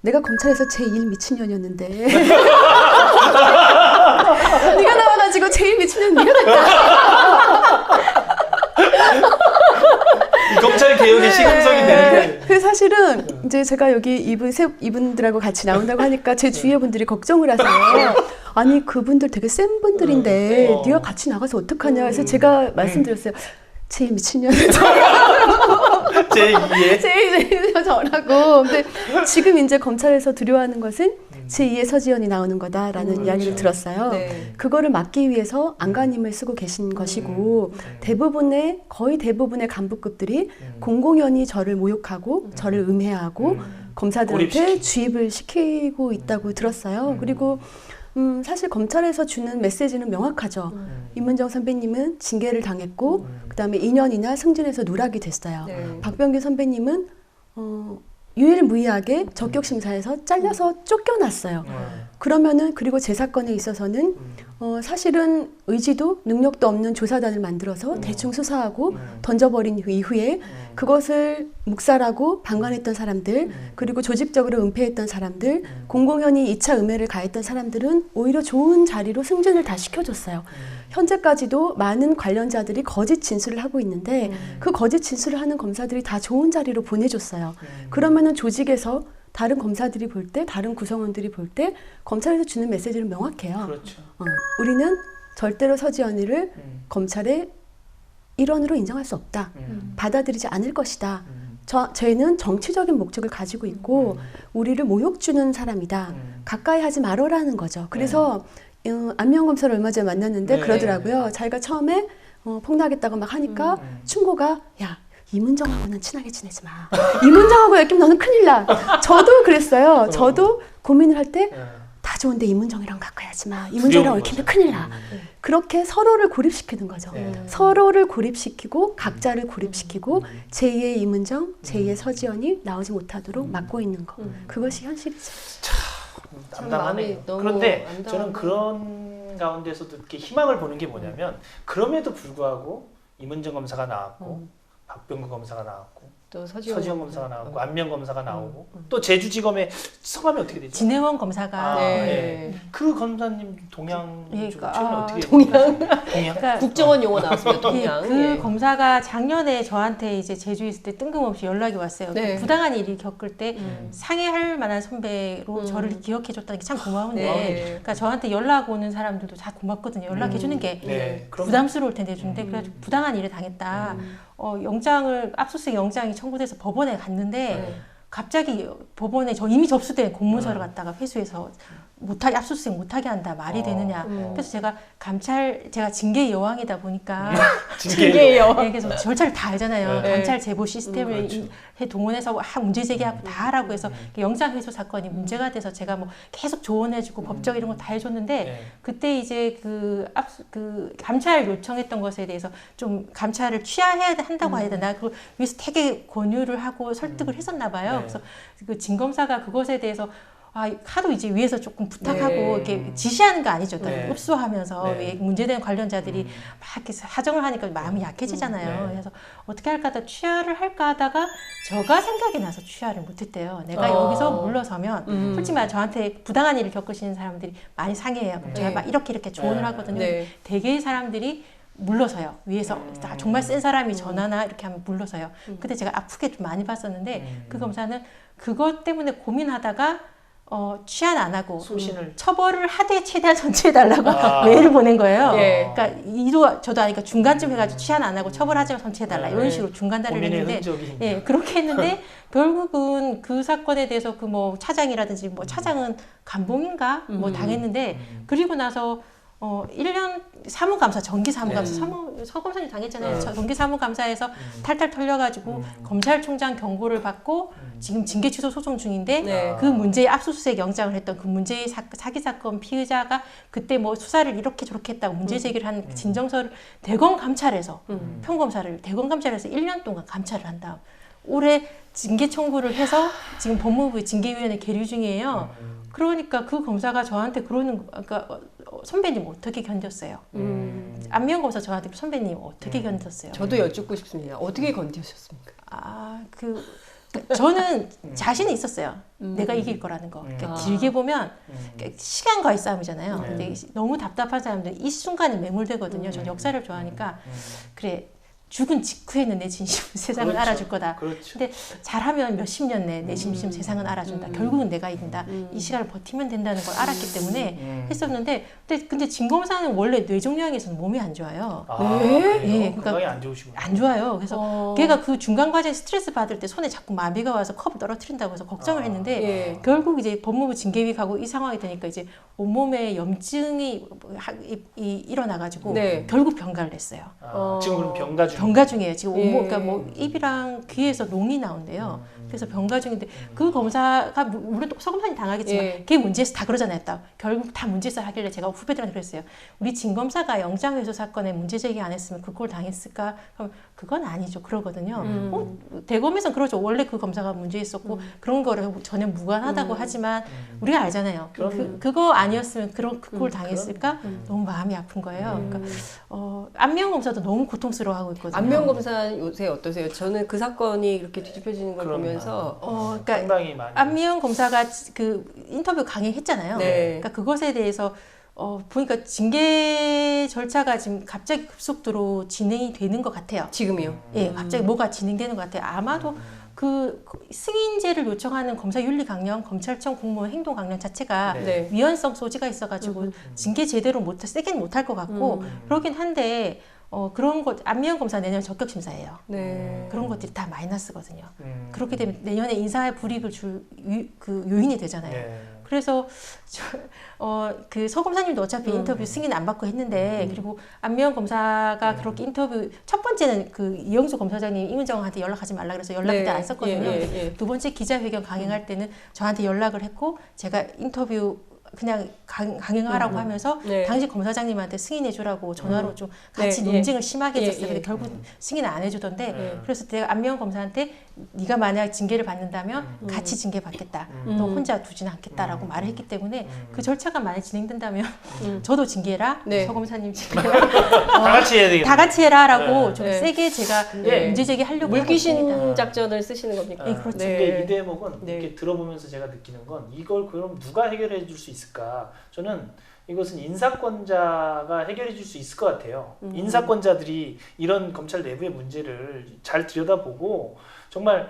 내가 검찰에서 제1 미친년이었는데 네가 나와가지고 제일 미친년 네가 됐다. 이 검찰 개혁의 시금석이 되는데 그 사실은 이제 제가 여기 이분들하고 같이 나온다고 하니까 제 주위의 분들이 걱정을 하세요. 아니 그분들 되게 센 분들인데 네가 같이 나가서 어떡하냐. 그래서 제가 말씀드렸어요. 제일 미친년 제2의 제일 저라고. 근데 지금 이제 검찰에서 두려워하는 것은 제2의 서지연이 나오는 거다라는 이야기를 들었어요. 네. 그거를 막기 위해서 안간힘을 쓰고 계신 것이고 거의 대부분의 간부급들이 공공연히 저를 모욕하고 저를 음해하고 검사들한테 고립시키고. 주입을 시키고 있다고 들었어요. 그리고 사실 검찰에서 주는 메시지는 명확하죠. 임문정 선배님은 징계를 당했고 그다음에 2년이나 승진해서 누락이 됐어요. 네. 박병규 선배님은 유일무이하게 적격심사에서 잘려서 쫓겨났어요. 그러면은 그리고 제 사건에 있어서는 사실은 의지도 능력도 없는 조사단을 만들어서 대충 수사하고 던져버린 이후에 그것을 묵살하고 방관했던 사람들 그리고 조직적으로 은폐했던 사람들 공공연히 2차 음해를 가했던 사람들은 오히려 좋은 자리로 승진을 다 시켜줬어요. 현재까지도 많은 관련자들이 거짓 진술을 하고 있는데 그 거짓 진술을 하는 검사들이 다 좋은 자리로 보내줬어요. 그러면은 조직에서 다른 검사들이 볼 때, 다른 구성원들이 볼 때 검찰에서 주는 메시지는 명확해요. 그렇죠. 우리는 절대로 서지연이를 검찰의 일원으로 인정할 수 없다. 받아들이지 않을 것이다. 쟤는 정치적인 목적을 가지고 있고 우리를 모욕 주는 사람이다. 가까이 하지 말어라는 거죠. 그래서 안미영 검사를 얼마 전에 만났는데 네. 그러더라고요. 자기가 처음에 폭로하겠다고 막 하니까 충고가 야 이문정하고는 친하게 지내지 마. 이문정하고 엮이면 너는 큰일 나. 저도 그랬어요. 저도 고민을 할 때 다 좋은데 이문정이랑 가까이 하지 마. 이문정이랑 얽히면 큰일 나. 그렇게 서로를 고립시키는 거죠. 서로를 고립시키고 각자를 고립시키고 제2의 이문정, 제2의 서지연이 나오지 못하도록 막고 있는 거. 그것이 현실이죠. 참 담담하네요. 마음이 너무 그런데 안타깝네요. 저는 그런 가운데서도 이렇게 희망을 보는 게 뭐냐면 그럼에도 불구하고 이문정 검사가 나왔고 박병구 검사가 나왔고 또 서지영 검사가 나왔고 안명 검사가 나오고 또 제주지검의 성함이 어떻게 되죠? 진혜원 검사가 네. 그 검사님 동양 그러니까, 최근에 어떻게 동양 동양? 그러니까 국정원 용어 나왔습니다. 동양. 그 예. 검사가 작년에 저한테 이제 제주에 있을 때 뜬금없이 연락이 왔어요. 네. 그 부당한 일을 겪을 때 상해할 만한 선배로 저를 기억해줬다는 게 참 고마운데, 네. 그러니까 저한테 연락 오는 사람들도 다 고맙거든요. 연락해주는 게 네. 그럼 부담스러울 텐데 해주는데 그래가지고 부당한 일을 당했다. 영장을 압수수색 영장이 청구돼서 법원에 갔는데 갑자기 법원에 저 이미 접수된 공문서를 갖다가 회수해서 못하게 압수수색 못하게 한다 말이 되느냐. 그래서 제가 제가 징계 여왕이다 보니까 징계예요. 네, 그래서 절차를 다 알잖아요. 네. 감찰 제보 시스템을 그렇죠. 동원해서 문제 제기하고 다 하라고 해서 영장 회수 사건이 문제가 돼서 제가 뭐 계속 조언해주고 법적 이런 거 다 해줬는데 네. 그때 이제 그 감찰 요청했던 것에 대해서 좀 감찰을 취하해야 한다고 해야 되나 그 위해서 되게 권유를 하고 설득을 했었나 봐요. 네. 그래서 그 진 검사가 그것에 대해서 하도 이제 위에서 조금 부탁하고 네. 이렇게 지시하는 거 아니죠. 네. 흡수하면서 네. 왜 문제된 관련자들이 막 이렇게 사정을 하니까 마음이 약해지잖아요. 네. 그래서 어떻게 할까 하다 취하를 할까 하다가 저가 생각이 나서 취하를 못했대요. 내가 여기서 물러서면 솔직히 말해 저한테 부당한 일을 겪으시는 사람들이 많이 상해해요. 그럼 제가 네. 막 이렇게 조언을 네. 하거든요. 네. 대개의 사람들이 물러서요. 위에서 정말 센 사람이 전화나 이렇게 하면 물러서요. 근데 제가 아프게 좀 많이 봤었는데 그 검사는 그것 때문에 고민하다가 취한 안 하고 소신을 처벌을 하되 최대한 선처해달라고 아. 메일을 보낸 거예요. 예. 그러니까 이도 저도 아니까 중간쯤 해가지고 취한 안 하고 처벌하지만 선처해달라 이런 식으로 중간다리를 고민의 했는데 흔적이 예 그렇게 했는데 결국은 그 사건에 대해서 그 뭐 차장이라든지 뭐 차장은 감봉인가 뭐 당했는데 그리고 나서 1년 사무감사, 정기 사무감사, 서검사님 당했잖아요. 정기 사무감사에서 탈탈 털려가지고 검찰총장 경고를 받고 지금 징계 취소 소송 중인데 네. 그 문제의 압수수색 영장을 했던 그 문제의 사기 사건 피의자가 그때 뭐 수사를 이렇게 저렇게 했다고 문제 제기를 한 진정서를 대검 감찰에서 평검사를 대검 감찰에서 1년 동안 감찰을 한 다음 올해 징계 청구를 해서 지금 법무부 징계위원회 계류 중이에요. 그러니까 그 검사가 저한테 그러니까 선배님 어떻게 견뎠어요? 안미영 검사 저한테 선배님 어떻게 견뎠어요? 저도 여쭙고 싶습니다. 어떻게 건드셨습니까? 저는 자신이 있었어요. 내가 이길 거라는 거. 그러니까 길게 보면 그러니까 시간과의 싸움이잖아요. 근데 너무 답답한 사람들은 이 순간에 매몰되거든요. 저는 역사를 좋아하니까 그래 죽은 직후에는 내 진심은 세상을 그렇죠. 알아줄 거다. 그렇죠. 근데 잘하면 몇십 년 내에 내 진심 세상은 알아준다. 결국은 내가 이긴다. 이 시간을 버티면 된다는 걸 알았기 때문에 했었는데 근데 진 검사는 원래 뇌종양에서는 몸이 안 좋아요. 네? 예, 그러니까 건강이 안 좋으시구나. 안 좋아요. 그래서 걔가 그 중간 과정에 스트레스 받을 때 손에 자꾸 마비가 와서 컵을 떨어뜨린다고 해서 걱정을 했는데 예. 결국 이제 법무부 징계위 가고 이 상황이 되니까 이제 온몸에 염증이 일어나가지고 네. 결국 병가를 했어요. 지금 그럼 병가 병가 중이에요. 지금 그러니까 뭐 입이랑 귀에서 농이 나온대요. 그래서 병가 중인데 그 검사가 물론 서검사님 당하겠지만 예. 그게 문제에서 다 그러잖아요. 결국 다 문제에서 하길래 제가 후배들한테 그랬어요. 우리 진 검사가 영장회수 사건에 문제 제기 안 했으면 그걸 당했을까? 그럼 그건 아니죠. 그러거든요. 대검에서는 그러죠. 원래 그 검사가 문제 있었고 그런 거를 전혀 무관하다고 하지만 우리가 알잖아요. 그거 아니었으면 그걸 당했을까? 너무 마음이 아픈 거예요. 그러니까 안면 검사도 너무 고통스러워하고 있거든요. 안면 검사 요새 어떠세요? 저는 그 사건이 이렇게 뒤집혀지는 걸 그럼요. 보면서 그러니까 상당히 많이. 안미영 검사가 그 인터뷰 강행했잖아요. 네. 그러니까 그것에 대해서 보니까 징계 절차가 지금 갑자기 급속도로 진행이 되는 것 같아요. 지금이요. 예, 갑자기 뭐가 진행되는 것 같아요. 아마도 그 승인제를 요청하는 검사윤리 강령, 검찰청 공무원 행동 강령 자체가 네. 네. 위헌성 소지가 있어가지고 징계 제대로 세게는 못할 것 같고 그러긴 한데 그런 것 안미영 검사 내년 적격 심사예요. 네. 그런 것들이 다 마이너스거든요. 그렇게 되면 내년에 인사에 불이익을 줄 그 요인이 되잖아요. 네. 그래서 그 서검사님도 어차피 인터뷰 승인 안 받고 했는데 그리고 안미영 검사가 그렇게 인터뷰 첫 번째는 그 이영수 검사장님 이문정한테 연락하지 말라 그래서 연락 네. 그때 안 썼거든요. 예. 두 번째 기자회견 강행할 때는 저한테 연락을 했고 제가 인터뷰 그냥 강행하라고 하면서 네. 당시 검사장님한테 승인해 주라고 전화로 좀 같이 네, 논쟁을 심하게 했었어요. 예, 예. 근데 결국 승인 안 해주던데 네. 그래서 내가 안미영 검사한테 네가 만약 징계를 받는다면 같이 징계 받겠다. 너 혼자 두지는 않겠다라고 말을 했기 때문에 그 절차가 많이 진행된다면 저도 징계해라. 네. 서 검사님 징계해라. 다 같이 해야 되겠다. 다 같이 해라라고 네. 좀 네. 세게 제가 네. 문제 제기하려고 하고 물귀신 있습니다. 작전을 쓰시는 겁니까? 네, 그렇죠. 근데 이 대목은 네. 이렇게 들어보면서 제가 느끼는 건 이걸 그럼 누가 해결해 줄 수 있을까? 저는 이것은 인사권자가 해결해 줄 수 있을 것 같아요. 인사권자들이 이런 검찰 내부의 문제를 잘 들여다보고 정말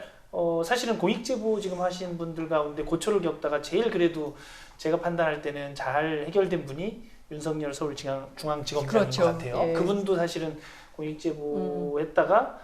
사실은 고익제보 지금 하시는 분들 가운데 고초를 겪다가 제일 그래도 제가 판단할 때는 잘 해결된 분이 윤석열 서울중앙지검장인 그렇죠. 것 같아요. 예. 그분도 사실은 고익제보 했다가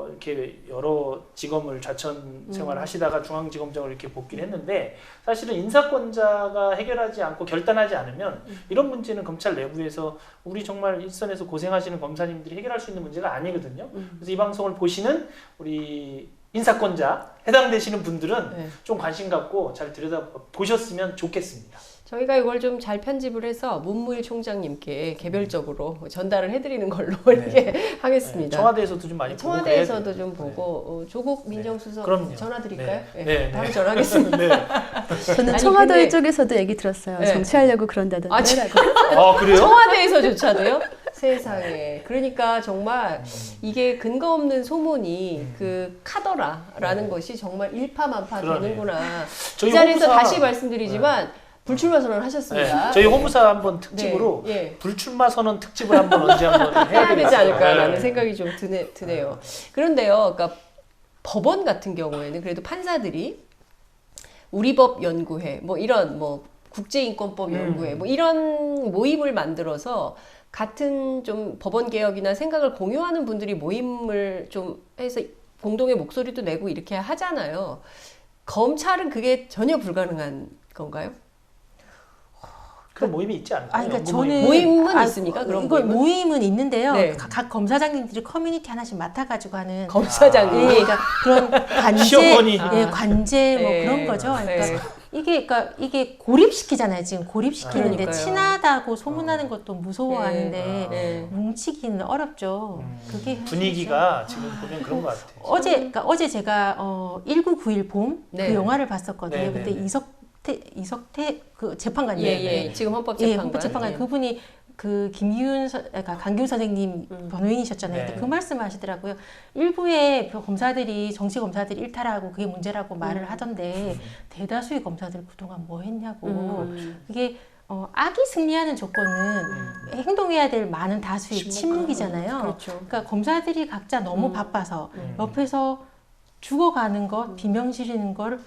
이렇게 여러 지검을 좌천 생활하시다가 중앙지검장으로 이렇게 복귀를 했는데 사실은 인사권자가 해결하지 않고 결단하지 않으면 이런 문제는 검찰 내부에서 우리 정말 일선에서 고생하시는 검사님들이 해결할 수 있는 문제가 아니거든요. 그래서 이 방송을 보시는 우리 인사권자 해당되시는 분들은 네. 좀 관심 갖고 잘 들여다보셨으면 좋겠습니다. 저희가 이걸 좀 잘 편집을 해서 문무일 총장님께 개별적으로 전달을 해드리는 걸로 네. 이렇게 하겠습니다. 청와대에서도 좀 많이 보고 청와대에서도 그래야 돼요. 좀 보고 조국 민정수석 그럼요. 전화 드릴까요? 네. 네. 네. 바로 전화하겠습니다. 네. 저는 아니, 청와대 근데- 쪽에서도 얘기 들었어요. 네. 정치하려고 그런다던데. 아, 진짜? 그래요? 청와대에서조차도요? 세상에. 그러니까 정말 이게 근거 없는 소문이 그 카더라라는 것이 정말 일파만파 그러네. 되는구나. 저희 이 자리에서 호부사- 다시 말씀드리지만 불출마 선언을 하셨습니다. 네. 저희 호무사 한번 특집으로 네, 예. 불출마 선언 특집을 한번 언제 한번 해야 되지 되겠어요. 않을까라는 네. 생각이 좀 드네요. 그런데요, 그러니까 법원 같은 경우에는 그래도 판사들이 우리법 연구회, 뭐 이런 뭐 국제인권법 연구회, 뭐 이런 모임을 만들어서 같은 좀 법원 개혁이나 생각을 공유하는 분들이 모임을 좀 해서 공동의 목소리도 내고 이렇게 하잖아요. 검찰은 그게 전혀 불가능한 건가요? 그런 모임이 있지 않나요? 그러니까 연구 저는 모임은 있습니까? 그런 이거 모임은? 모임은 있는데요. 네. 각 검사장님들이 커뮤니티 하나씩 맡아가지고 하는 검사장이 예, 그러니까 그런 관제, 시어머니. 예, 관제 뭐 네. 그런 거죠. 그러니까 네. 이게 고립시키잖아요. 지금 고립시키는데 그러니까요. 친하다고 소문나는 것도 무서워하는데 네. 뭉치기는 어렵죠. 그게 현실이죠. 분위기가 지금 보면 그런 것 같아요. 어제 제가 1991 봄 그 네. 영화를 봤었거든요. 네, 그때 네, 이석태 그 재판관님. 예. 지금 예, 헌법재판관. 헌법재판관 예. 그분이 그 그러니까 강기훈 선생님 변호인이셨잖아요. 네. 근데 그 말씀을 하시더라고요. 일부의 검사들이 정치 검사들이 일탈하고 그게 문제라고 말을 하던데 대다수의 검사들 그동안 뭐 했냐고. 그게 악이 승리하는 조건은 행동해야 될 많은 다수의 침묵이잖아요. 그렇죠. 그러니까 검사들이 각자 너무 바빠서 옆에서 죽어가는 것, 비명 지르는 걸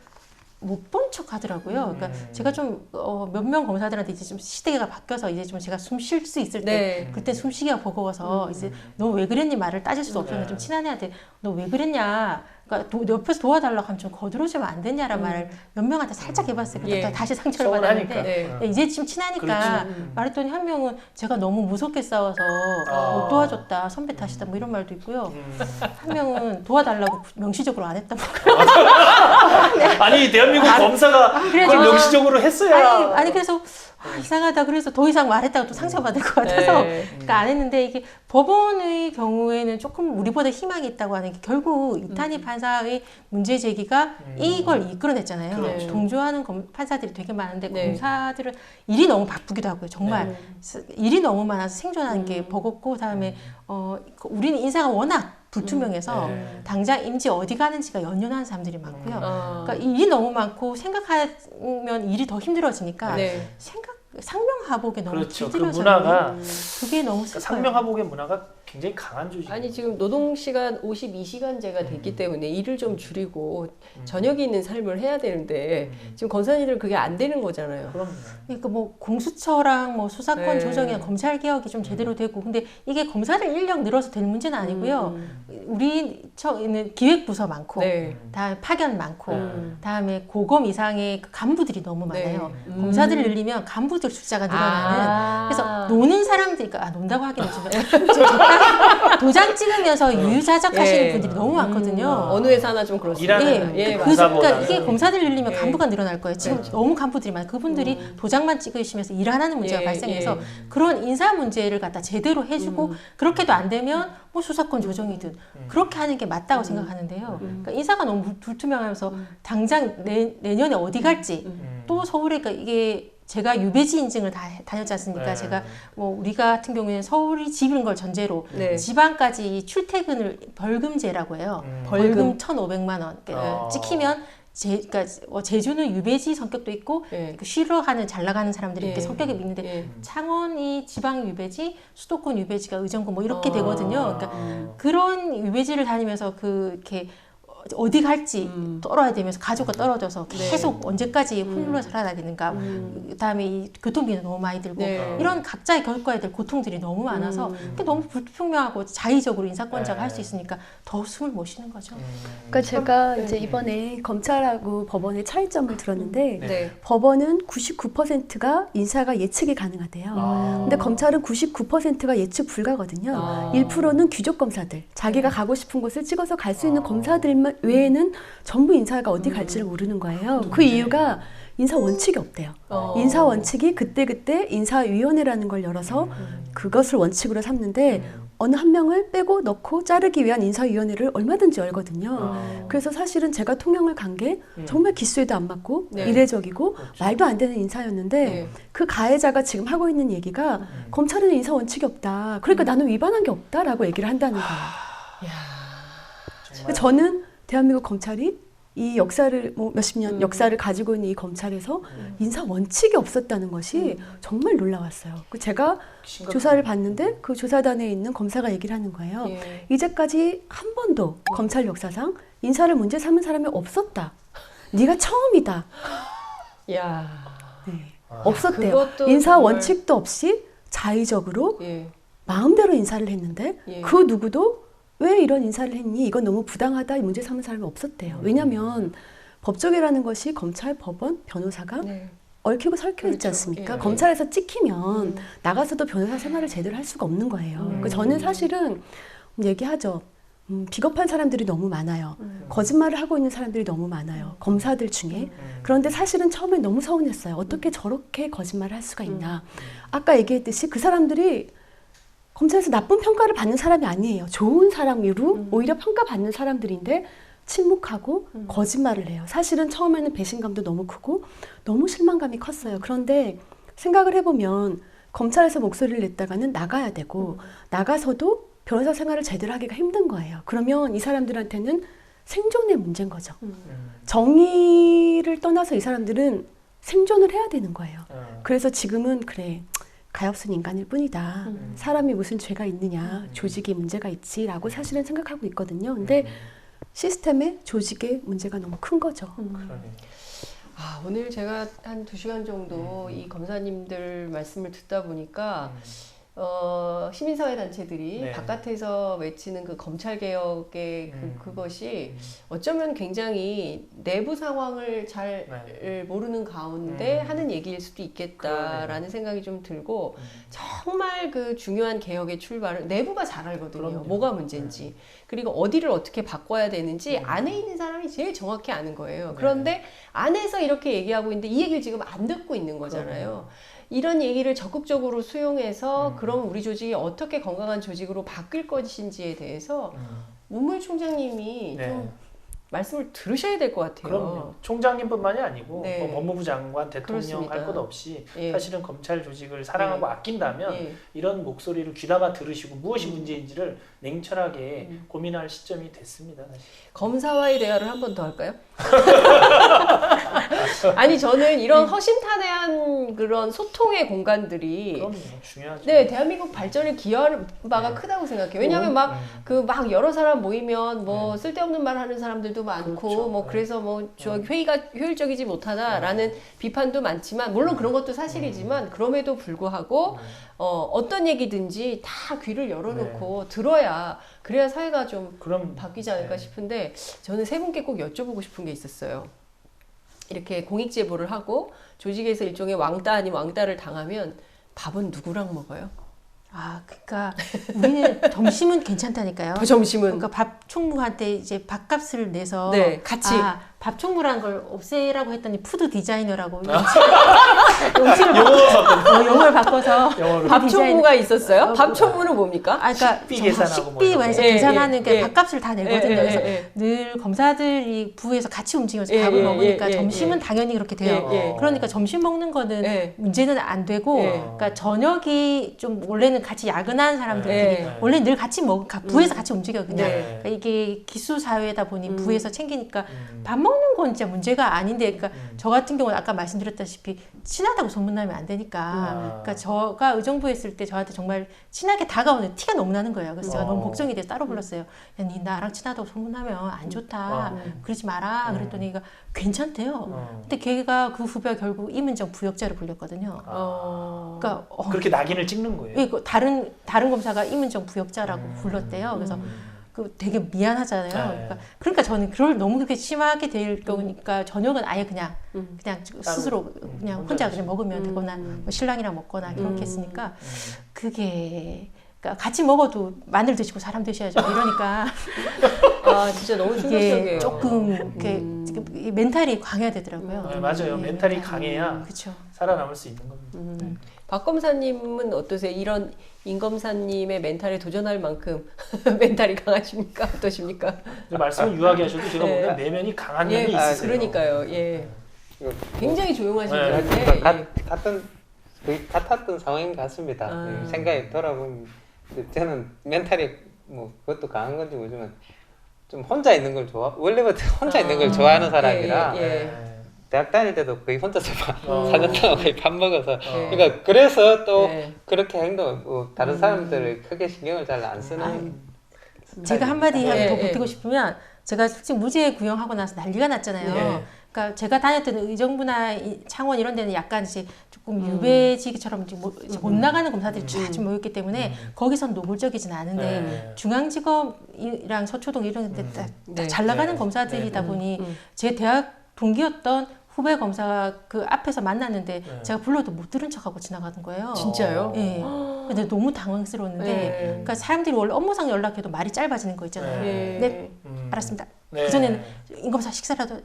못 본 척 하더라고요. 그러니까 제가 좀 몇 명 검사들한테 이제 좀 시대가 바뀌어서 이제 좀 제가 숨 쉴 수 있을 때 네. 그때 숨쉬기가 버거워서 이제 너 왜 그랬니 말을 따질 수 없었는데 좀 친한 애한테 너 왜 그랬냐 그러니까 옆에서 도와달라고 하면 좀 거들어주면 안 되냐라는 말을 몇 명한테 살짝 해봤어요. 근데 예. 다시 상처를 서운하니까. 받았는데 네. 이제 지금 친하니까 그렇지. 말했더니 한 명은 제가 너무 무섭게 싸워서 못 도와줬다, 선배 탓이다 뭐 이런 말도 있고요. 한 명은 도와달라고 명시적으로 안 했다. 아니 대한민국 검사가 그래서- 그걸 명시적으로 했어야. 아니 그래서 이상하다. 그래서 더 이상 말했다가 또 상처받을 것 같아서 네. 그러니까 안 했는데 이게 법원의 경우에는 조금 우리보다 희망이 있다고 하는 게 결국 이탄희 판사의 문제 제기가 이걸 이끌어냈잖아요. 그렇죠. 동조하는 판사들이 되게 많은데 네. 검사들은 일이 너무 바쁘기도 하고요. 정말 일이 너무 많아서 생존하는 게 버겁고 그다음에 우리는 인사가 워낙 불투명해서 네. 당장 임지 어디 가는지가 연연하는 사람들이 많고요. 아. 그러니까 일이 너무 많고 생각하면 일이 더 힘들어지니까 네. 상명하복에 너무 그렇죠. 그 길들여져 문화가 그게 너무 그러니까 슬퍼요. 상명하복의 문화가 굉장히 강한 조직. 아니 지금 노동시간 52시간제가 됐기 때문에 일을 좀 줄이고 저녁에 있는 삶을 해야 되는데 지금 검사님들은 그게 안 되는 거잖아요. 그럼요. 그러니까 뭐 공수처랑 뭐 수사권 네. 조정이나 검찰 개혁이 좀 제대로 되고 근데 이게 검사들 인력 늘어서 될 문제는 아니고요. 우리 처는 기획부서 많고 네. 다음에 파견 많고 음. 다음에 고검 이상의 그 간부들이 너무 많아요. 네. 검사들을 늘리면 간부들 숫자가 늘어나는 아. 그래서 노는 사람들이 논다고 하기는 좀 도장 찍으면서 유유자적 하시는 예. 분들이 너무 많거든요. 어느 회사나 좀 그렇습니다. 일하는 예, 예, 그래서 검사보다는- 그러니까 이게 검사들 늘리면 예. 간부가 늘어날 거예요. 지금 그렇죠. 너무 간부들이 많아요. 그분들이 도장만 찍으시면서 일 안 하는 문제가 예, 발생해서 예. 그런 인사 문제를 갖다 제대로 해주고 그렇게도 안 되면 뭐 수사권 조정이든 그렇게 하는 게 맞다고 생각하는데요. 그러니까 인사가 너무 불투명하면서 당장 내년에 어디 갈지 또 서울에 그러니까 이게 제가 유배지 인증을 다 다녔지 않습니까? 네. 제가 뭐 우리가 같은 경우에는 서울이 집인 걸 전제로 네. 지방까지 출퇴근을 벌금제라고 해요. 벌금 1,500만 원. 그러니까 찍히면 그러니까 제주는 유배지 성격도 있고 예. 그 쉬러가는 잘 나가는 사람들이 이렇게 예. 성격이 있는데 예. 창원이 지방 유배지, 수도권 유배지가 의정부 뭐 이렇게 아. 되거든요. 그러니까 그런 유배지를 다니면서 이렇게 어디 갈지 떨어야 되면서 가족과 떨어져서 계속 언제까지 홀로 살아야 되는가. 그다음에 이 교통비는 너무 많이 들고 네. 이런 각자의 겪어야 될 고통들이 너무 많아서 그게 너무 불투명하고 자의적으로 인사권자가 할 수 있으니까 더 숨을 못 쉬는 거죠. 그러니까 제가 이제 이번에 검찰하고 법원의 차이점을 들었는데 네. 법원은 99%가 인사가 예측이 가능하대요. 근데 검찰은 99%가 예측 불가거든요. 아. 1%는 귀족 검사들, 자기가 가고 싶은 곳을 찍어서 갈 수 있는 검사들만 외에는 전부 인사가 어디 갈지를 모르는 거예요. 그 이유가 인사 원칙이 없대요. 인사 원칙이 그때그때 인사위원회라는 걸 열어서 그것을 원칙으로 삼는데 어느 한 명을 빼고 넣고 자르기 위한 인사위원회를 얼마든지 열거든요. 그래서 사실은 제가 통영을 간 게 정말 기수에도 안 맞고 네. 이례적이고 말도 안 되는 인사였는데 네. 그 가해자가 지금 하고 있는 얘기가 검찰에는 인사 원칙이 없다. 그러니까 나는 위반한 게 없다라고 얘기를 한다는 거예요. 정말. 저는 대한민국 검찰이 이 역사를 뭐 몇십 년 역사를 가지고 있는 이 검찰에서 인사 원칙이 없었다는 것이 정말 놀라웠어요. 제가 심각한- 조사를 봤는데 그 조사단에 있는 검사가 얘기를 하는 거예요. 예. 이제까지 한 번도 검찰 역사상 인사를 문제 삼은 사람이 없었다. 네가 처음이다. 야. 없었대요. 그것도 인사 정말- 원칙도 없이 자의적으로 예. 마음대로 인사를 했는데 예. 그 누구도 왜 이런 인사를 했니? 이건 너무 부당하다. 이 문제 삼은 사람이 없었대요. 왜냐하면 법조계라는 것이 검찰, 법원, 변호사가 네. 얽히고 설켜 있지 그렇죠. 않습니까? 예. 검찰에서 찍히면 나가서도 변호사 생활을 제대로 할 수가 없는 거예요. 저는 사실은 얘기하죠. 비겁한 사람들이 너무 많아요. 거짓말을 하고 있는 사람들이 너무 많아요. 검사들 중에. 그런데 사실은 처음에 너무 서운했어요. 어떻게 저렇게 거짓말을 할 수가 있나. 아까 얘기했듯이 그 사람들이 검찰에서 나쁜 평가를 받는 사람이 아니에요. 좋은 사람으로 오히려 평가받는 사람들인데 침묵하고 거짓말을 해요. 사실은 처음에는 배신감도 너무 크고 너무 실망감이 컸어요. 그런데 생각을 해보면 검찰에서 목소리를 냈다가는 나가야 되고 나가서도 변호사 생활을 제대로 하기가 힘든 거예요. 그러면 이 사람들한테는 생존의 문제인 거죠. 정의를 떠나서 이 사람들은 생존을 해야 되는 거예요. 그래서 지금은 그래. 가엾은 인간일 뿐이다. 사람이 무슨 죄가 있느냐. 조직이 문제가 있지라고 사실은 생각하고 있거든요. 근데 시스템의 조직의 문제가 너무 큰 거죠. 그러네. 아, 오늘 제가 한 2시간 정도 이 검사님들 말씀을 듣다 보니까 시민사회 단체들이 네. 바깥에서 외치는 그 검찰 개혁의 그것이 어쩌면 굉장히 내부 상황을 잘 네. 모르는 가운데 하는 얘기일 수도 있겠다라는 그러네요. 생각이 좀 들고 정말 그 중요한 개혁의 출발을 내부가 잘 알거든요. 그럼요. 뭐가 문제인지. 그리고 어디를 어떻게 바꿔야 되는지 음. 안에 있는 사람이 제일 정확히 아는 거예요. 네. 그런데 안에서 이렇게 얘기하고 있는데 이 얘기를 지금 안 듣고 있는 거잖아요. 이런 얘기를 적극적으로 수용해서 그럼 우리 조직이 어떻게 건강한 조직으로 바뀔 것인지에 대해서 문물 총장님이 네. 좀 말씀을 들으셔야 될 것 같아요. 그럼요. 총장님뿐만이 아니고 네. 뭐 법무부 장관, 대통령 그렇습니다. 할 것 없이 예. 사실은 검찰 조직을 사랑하고 예. 아낀다면 예. 이런 목소리를 귀담아 들으시고 무엇이 문제인지를 냉철하게 고민할 시점이 됐습니다. 사실. 검사와의 대화를 한 번 더 할까요? 아니 저는 이런 허심탄회한 그런 소통의 공간들이 그럼요. 중요하죠. 네, 대한민국 발전에 기여할 바가 크다고 생각해요. 왜냐하면 막 여러 사람 모이면 뭐 쓸데없는 말 하는 사람들도 많고 그렇죠. 뭐 네. 그래서 뭐 저 회의가 효율적이지 못하다라는 비판도 많지만 물론 그런 것도 사실이지만 그럼에도 불구하고 어떤 얘기든지 다 귀를 열어놓고 들어야 그래야 사회가 좀 그럼 바뀌지 않을까 네. 싶은데 저는 세 분께 꼭 여쭤보고 싶은 게 있었어요. 이렇게 공익 제보를 하고 조직에서 일종의 왕따 아닌 왕따를 당하면 밥은 누구랑 먹어요? 아, 그러니까 우리는 점심은 괜찮다니까요. 점심은 그러니까 밥 총무한테 이제 밥값을 내서 네, 같이. 밥 총무란 걸 없애라고 했더니 푸드 디자이너라고 영어를 바꿔서 영어로. 밥 디자인- 총무가 있었어요? 밥 총무는 뭡니까? 아, 그러니까 식비 계산하고 뭐 식비 이런 에서 거. 계산하는 게 예, 밥값을 다 내거든요. 그래서 예. 늘 검사들이 부에서 같이 움직여서 예, 밥을 예, 먹으니까 예, 예, 점심은 예. 당연히 그렇게 돼요. 예, 예. 그러니까 점심 먹는 거는 예. 문제는 안 되고, 예. 그러니까 저녁이 좀 원래는 같이 야근한 사람들끼리 예. 원래 늘 같이 부에서 같이 움직여거든요. 네. 그러니까 이게 기수 사회다 보니 부에서 챙기니까 밥 먹는 건 진짜 문제가 아닌데, 그러니까 저 같은 경우는 아까 말씀드렸다시피 친하다고 소문나면 안 되니까, 그러니까 저가 의정부에 있을 때 저한테 정말 친하게 다가오는 티가 너무 나는 거예요. 그래서 제가 너무 걱정이 돼서 따로 불렀어요. 야, 니 나랑 친하다고 소문나면 안 좋다. 그러지 마라. 그랬더니 걔가 괜찮대요. 근데 걔가 그 후배가 결국 이문정 부역자로 불렸거든요. 그러니까 그렇게 낙인을 찍는 거예요. 예, 그 다른 검사가 이문정 부역자라고 불렀대요. 그래서 그 되게 미안하잖아요. 그러니까 저는 그걸 너무 그렇게 심하게 될 거니까 저녁은 아예 그냥 스스로 그냥 혼자 그냥 먹으면 되거나 뭐 신랑이랑 먹거나 그렇게 했으니까 그게 그러니까 같이 먹어도 마늘 드시고 사람 드셔야죠. 이러니까 아 진짜 너무 이게 충격적이에요. 조금 이렇게 지금 이 멘탈이 강해야 되더라고요. 네, 맞아요. 멘탈이 강해야 그렇죠. 살아남을 수 있는 겁니다. 박 검사님은 어떠세요? 이런 임 검사님의 멘탈에 도전할 만큼 멘탈이 강하십니까? 어떠십니까? 근데 말씀을 유하게 하셔도 제가 네. 보면 내면이 강한 예, 면이 있으세요. 그러니까요. 예. 굉장히 조용하신 네. 분인데 거의 같았던 상황인 것 같습니다. 생각이 돌아보면 저는 멘탈이 뭐 그것도 강한 건지 모르지만 좀 혼자 있는 걸 원래부터 혼자 있는 걸 좋아하는 사람이라 네. 대학 다닐 때도 거의 혼자서 4년 동안 거의 밥 먹어서 네. 그러니까 그래서 또 네. 그렇게 행동 다른 사람들을 크게 신경을 잘 안 쓰는 제가 한마디 네, 더 네. 보태고 싶으면 제가 솔직히 무죄 구형하고 나서 난리가 났잖아요. 네. 그러니까 제가 다녔던 의정부나 창원 이런 데는 약간 이제 조금 유배지기처럼 이제 못 나가는 검사들이 쫙 모였기 때문에 거기선 노골적이진 않은데 네. 중앙지검이랑 서초동 이런 데 네. 잘 나가는 네. 검사들이다 보니 제 대학 동기였던 후배 검사가 그 앞에서 만났는데 제가 불러도 못 들은 척하고 지나가는 거예요. 진짜요? 예. 근데 너무 당황스러웠는데, 네. 그러니까 사람들이 원래 업무상 연락해도 말이 짧아지는 거 있잖아요. 네. 네, 알았습니다. 네. 그전에는 임검사 식사라도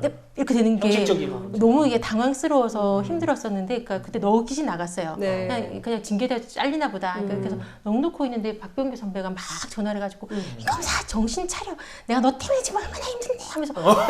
네, 이렇게 되는 게 형식적이고. 너무 이게 당황스러워서 힘들었었는데, 그러니까 그때 너기시 나갔어요. 네. 그냥 징계돼서 잘리나 보다. 그래서 넋 놓고 있는데 박병규 선배가 막 전화를 해가지고 임검사 정신 차려. 내가 너 때문에 지금 얼마나 힘든데 하면서 막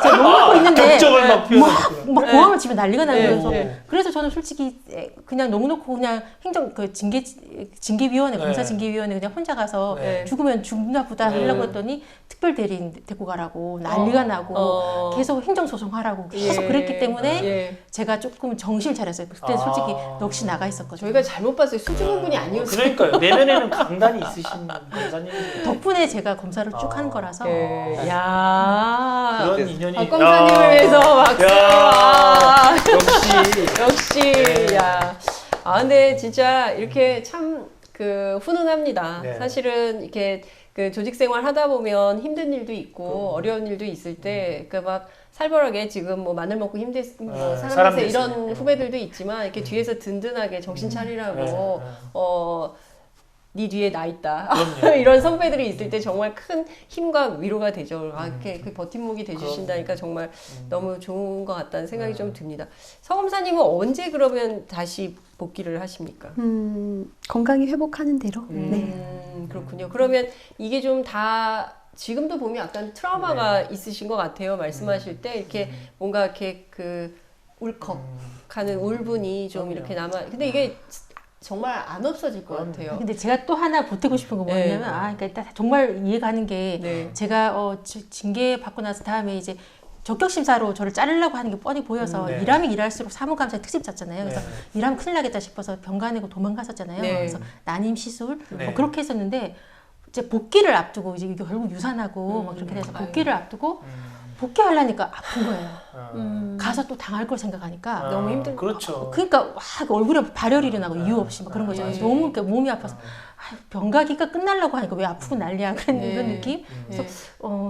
진짜 넋 놓고 있는데 격정을 막 표현하고. 막 고함을 치면 난리가 나는 네, 거예요. 네. 그래서 저는 솔직히 그냥 넋 놓고 그냥 행정 그 징계위원회 네. 검사징계위원회 그냥 혼자 가서 네. 죽으면 죽나 보다 하려고 했더니 특별 대리인 데리고 가라고 난리가 나고 계속 행정소송하라고 계속 그랬기 때문에 제가 조금 정신을 차렸어요. 그때 솔직히 넋이 나가 있었거든요. 저희가 잘못 봤어요. 수줍은 분이 아니었어요. 그러니까요. 내면에는 강단이 있으신 검사님. 덕분에 제가 검사를 쭉 한 거라서 네. 야. 그런 인연이. 박 검사님을 야. 위해서 박수. 야. 와. 역시. 역시. 네. 야. 아, 근데 진짜 이렇게 참 그 훈훈합니다. 네. 사실은 이렇게 그 조직 생활 하다 보면 힘든 일도 있고 그럼요. 어려운 일도 있을 때, 그 막 살벌하게 지금 뭐 마늘 먹고 힘들 뭐 사람 사람들 됐어요. 이런 후배들도 있지만 이렇게 뒤에서 든든하게 정신 차리라고 네 뒤에 나 있다. 그럼요. 이런 선배들이 있을 때 정말 큰 힘과 위로가 되죠. 아, 이렇게 그 버팀목이 돼주신다니까 정말 너무 좋은 것 같다는 생각이 좀 듭니다. 서검사님은 언제 그러면 다시 복귀를 하십니까? 건강이 회복하는 대로. 네. 그렇군요. 그러면 이게 좀 다 지금도 보면 약간 트라우마가 있으신 것 같아요. 말씀하실 때 이렇게 뭔가 이렇게 그 울컥하는 울분이 좀 그럼요. 이렇게 남아. 근데 이게 정말 안 없어질 것 그럼요. 같아요. 근데 제가 또 하나 보태고 싶은 건 뭐냐면, 네. 그러니까 일단 정말 이해가는 게, 네. 제가 징계 받고 나서 다음에 이제 적격 심사로 저를 자르려고 하는 게 뻔히 보여서 네. 일하면 일할수록 사무감사 특집 짰잖아요. 그래서 네. 일하면 큰일 나겠다 싶어서 병가 내고 도망갔었잖아요. 네. 그래서 난임 시술 네. 뭐 그렇게 했었는데, 이제 복귀를 앞두고 이제 이게 결국 유산하고 막 그렇게 돼서 복귀를 앞두고 복귀하려니까 아픈 거예요. 가서 또 당할 걸 생각하니까 너무 힘들. 그렇죠. 그러니까 와 얼굴에 발열이 일어나고 이유 없이 막 그런 거죠. 네. 너무 이렇게 몸이 아파서 병가기가 끝나려고 하니까 왜 아프고 난리야 그런 네. 이런 느낌. 네.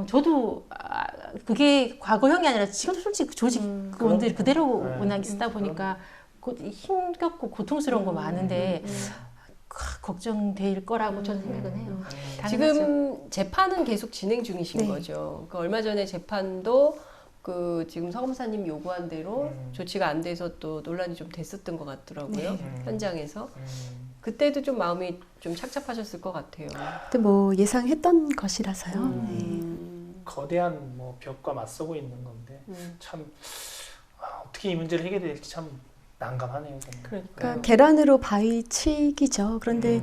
저도 그게 과거형이 아니라 지금도 솔직히 조직 원들이 그대로 네. 워낙 있다 보니까 힘겹고 고통스러운 거 많은데 걱정될 거라고 저는 생각은 해요. 당연하죠. 지금 재판은 계속 진행 중이신 네. 거죠. 그러니까 얼마 전에 재판도 그 지금 서검사님 요구한 대로 조치가 안 돼서 또 논란이 좀 됐었던 것 같더라고요. 네. 현장에서. 그때도 좀 마음이 좀 착잡하셨을 것 같아요. 또 뭐 예상했던 것이라서요. 거대한 뭐 벽과 맞서고 있는 건데 참 어떻게 이 문제를 해결될지 참 난감하네요. 정말. 그러니까요. 계란으로 바위 치기죠. 그런데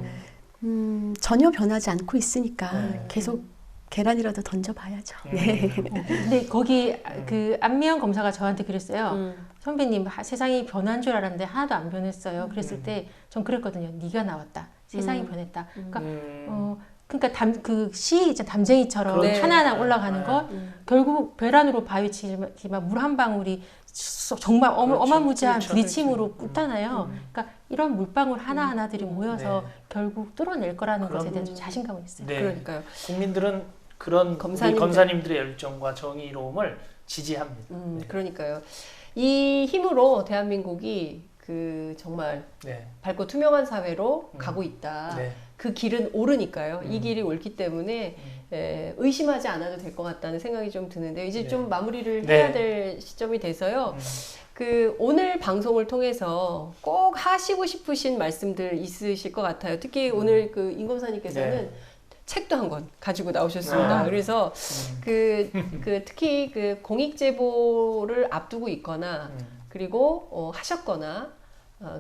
전혀 변하지 않고 있으니까 네. 계속 계란이라도 던져봐야죠. 네. 근데 거기 그 안미영 검사가 저한테 그랬어요. 선배님 세상이 변한 줄 알았는데 하나도 안 변했어요. 그랬을 때 전 그랬거든요. 네가 나왔다. 세상이 변했다. 그러니까 그 시 담쟁이처럼 그렇죠. 하나하나 올라가는 것 결국 배란으로 바위 치지만 물 한 방울이 정말 그렇죠. 어마무지한 그렇죠. 부딪힘으로 굽잖아요. 그러니까 이런 물방울 하나하나들이 모여서 네. 결국 뚫어낼 거라는 것에 대한 그럼- 자신감은 있어요. 네. 그러니까요. 국민들은 그런 검사님들. 검사님들의 열정과 정의로움을 지지합니다. 네. 그러니까요. 이 힘으로 대한민국이 그 정말 네. 밝고 투명한 사회로 가고 있다. 네. 그 길은 옳으니까요. 이 길이 옳기 때문에 의심하지 않아도 될 것 같다는 생각이 좀 드는데 이제 네. 좀 마무리를 네. 해야 될 시점이 돼서요. 그 오늘 방송을 통해서 꼭 하시고 싶으신 말씀들 있으실 것 같아요. 특히 오늘 그 임 검사님께서는 네. 책도 한 권 가지고 나오셨습니다. 그래서 그 특히 그 공익 제보를 앞두고 있거나 그리고 하셨거나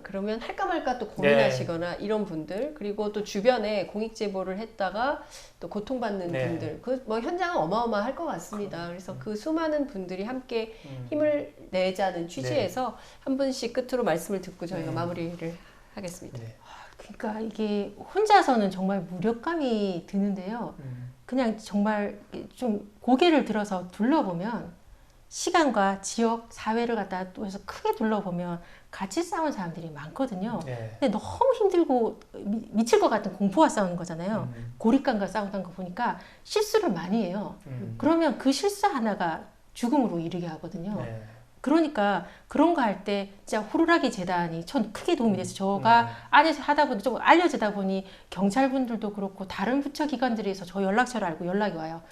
그러면 할까 말까 또 고민하시거나 이런 분들 그리고 또 주변에 공익 제보를 했다가 또 고통받는 네. 분들 그 뭐 현장은 어마어마할 것 같습니다. 그래서 그 수많은 분들이 함께 힘을 내자는 취지에서 한 분씩 끝으로 말씀을 듣고 저희가 마무리를 하겠습니다. 네. 그러니까 이게 혼자서는 정말 무력감이 드는데요. 그냥 정말 좀 고개를 들어서 둘러보면 시간과 지역, 사회를 갖다 또 해서 크게 둘러보면 같이 싸운 사람들이 많거든요. 네. 근데 너무 힘들고 미칠 것 같은 공포와 싸우는 거잖아요. 고립감과 싸우는 거 보니까 실수를 많이 해요. 그러면 그 실수 하나가 죽음으로 이르게 하거든요. 네. 그러니까 그런 거 할 때 진짜 호루라기 재단이 전 크게 도움이 돼서 저가 안에서 하다 보니 좀 알려지다 보니 경찰분들도 그렇고 다른 부처 기관들에서 저 연락처를 알고 연락이 와요.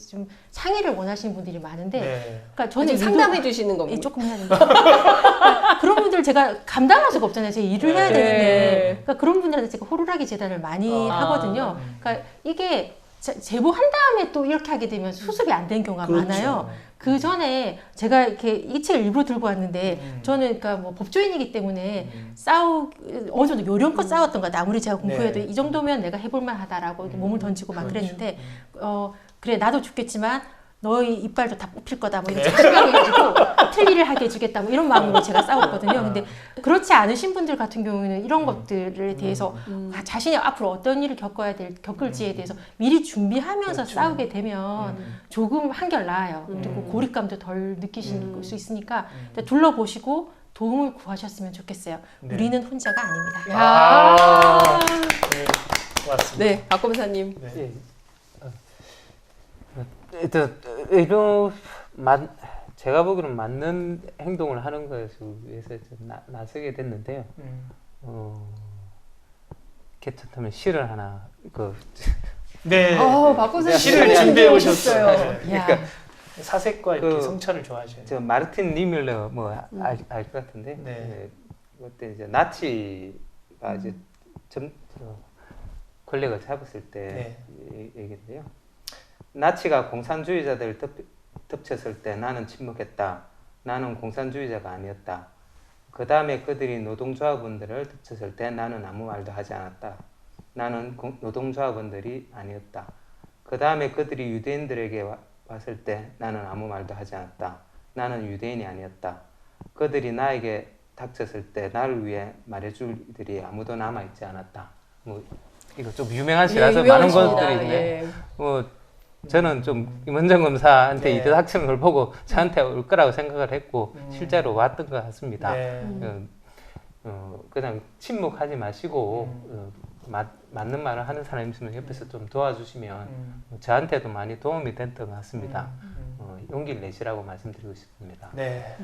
좀 상의를 원하시는 분들이 많은데 네. 그러니까 저는 지금 상담해 주시는 겁니다. 조금 해야 됩니다. 그러니까 그런 분들 제가 감당할 수가 없잖아요. 제가 일을 해야 되는데 그러니까 그런 분들한테 제가 호루라기 재단을 많이 하거든요. 그러니까 이게 제보한 다음에 또 이렇게 하게 되면 수습이 안 된 경우가 그렇죠. 많아요. 그 전에 제가 이렇게 이 책을 일부러 들고 왔는데 저는 그러니까 뭐 법조인이기 때문에 어느 정도 요령껏 싸웠던 것 같아요. 아무리 제가 공부해도 네. 이 정도면 내가 해볼만 하다라고 몸을 던지고 막 그랬는데 그래 나도 죽겠지만 너희 이빨도 다 뽑힐 거다 뭐 이런 자신감을 가지고 틀리를 하게 해주겠다 뭐 이런 마음으로 제가 싸웠거든요. 근데 그렇지 않으신 분들 같은 경우에는 이런 것들에 대해서 자신이 앞으로 어떤 일을 겪을지에 대해서 미리 준비하면서 그렇죠. 싸우게 되면 조금 한결 나아요. 그리고 고립감도 덜 느끼실 수 있으니까 둘러보시고 도움을 구하셨으면 좋겠어요. 네. 우리는 혼자가 아닙니다. 아, 네, 고맙습니다. 네, 박 검사님. 네. 예. 일단 제가 보기로는 맞는 행동을 하는 것을 위해서 좀 나서게 됐는데요. 괜찮다면 시를 하나 네. 박 검사님 시를 준비해 오셨어요. 오셨어요. 네. 야. 사색과 이렇게 그- 성찰을 좋아하셔요. 저 마르틴 니밀러 알 것 같은데 네. 그때 이제 나치가 이제 권력을 잡았을 때 얘기인데요. 나치가 공산주의자들을 덮쳤을 때 나는 침묵했다. 나는 공산주의자가 아니었다. 그 다음에 그들이 노동조합원들을 덮쳤을 때 나는 아무 말도 하지 않았다. 나는 노동조합원들이 아니었다. 그 다음에 그들이 유대인들에게 왔을 때 나는 아무 말도 하지 않았다. 나는 유대인이 아니었다. 그들이 나에게 닥쳤을 때 나를 위해 말해줄 이들이 아무도 남아있지 않았다. 뭐 이거 좀 유명한 시라서 많은 것들이 있네. 뭐 저는 좀 임원정 검사한테 네. 이들 닥치는 걸 보고 저한테 올 거라고 생각을 했고 실제로 왔던 것 같습니다. 네. 그냥 침묵하지 마시고 맞는 말을 하는 사람이 있으면 옆에서 좀 도와주시면 저한테도 많이 도움이 됐던 것 같습니다. 용기를 내시라고 말씀드리고 싶습니다. 네.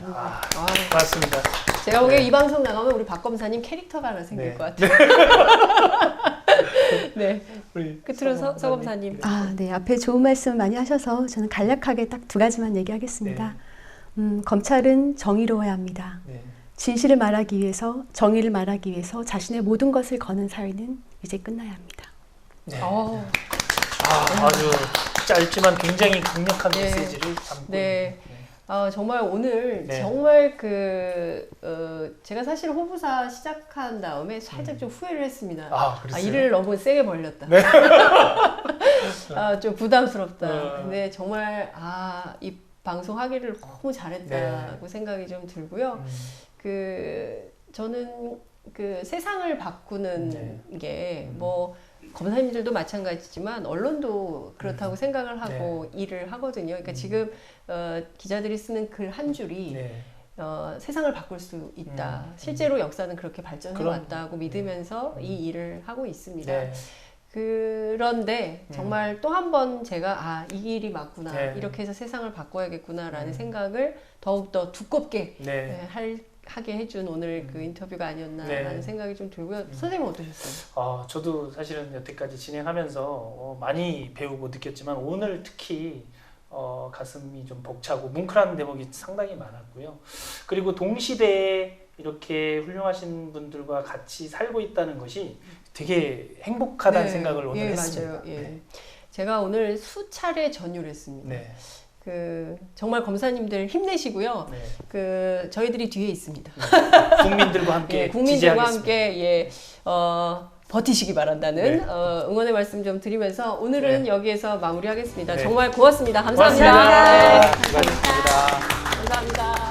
고맙습니다. 제가 보기에 이 방송 나가면 우리 박 검사님 캐릭터가 하나 생길 네. 것 같아요. 네. 우리 끝으로 서 검사님. 아, 네. 앞에 좋은 말씀 많이 하셔서 저는 간략하게 딱 두 가지만 얘기하겠습니다. 검찰은 정의로워야 합니다. 네. 진실을 말하기 위해서, 정의를 말하기 위해서 자신의 모든 것을 거는 사회는 이제 끝나야 합니다. 네. 아주 짧지만 굉장히 강력한 네. 메시지를 담고 네. 정말 오늘 네. 정말 제가 사실 호부사 시작한 다음에 살짝 좀 후회를 했습니다. 그랬어요? 일을 너무 세게 벌렸다. 좀 부담스럽다. 근데 정말 이 방송 하기를 너무 잘했다고 생각이 좀 들고요. 저는 세상을 바꾸는 게 뭐 검사님들도 마찬가지지만 언론도 그렇다고 생각을 하고 일을 하거든요. 그러니까 지금 기자들이 쓰는 글 한 줄이 세상을 바꿀 수 있다. 실제로 역사는 그렇게 발전해 왔다고 믿으면서 이 일을 하고 있습니다. 네. 그런데 정말 또 한 번 제가 이 길이 맞구나. 네. 이렇게 해서 세상을 바꿔야겠구나라는 생각을 더욱더 두껍게 하게 해준 오늘 그 인터뷰가 아니었나라는 생각이 좀 들고요. 선생님 어떠셨어요? 저도 사실은 여태까지 진행하면서 많이 배우고 느꼈지만 오늘 특히 가슴이 좀 벅차고 뭉클한 대목이 상당히 많았고요. 그리고 동시대에 이렇게 훌륭하신 분들과 같이 살고 있다는 것이 되게 행복하다는 생각을 오늘 했습니다. 맞아요. 제가 오늘 수차례 전유를 했습니다. 네. 정말 검사님들 힘내시고요. 저희들이 뒤에 있습니다. 국민들과 함께 국민들과 지지하겠습니다. 함께 버티시기 바란다는 응원의 말씀 좀 드리면서 오늘은 여기에서 마무리하겠습니다. 정말 고맙습니다. 감사합니다. 고맙습니다. 수고하셨습니다. 감사합니다.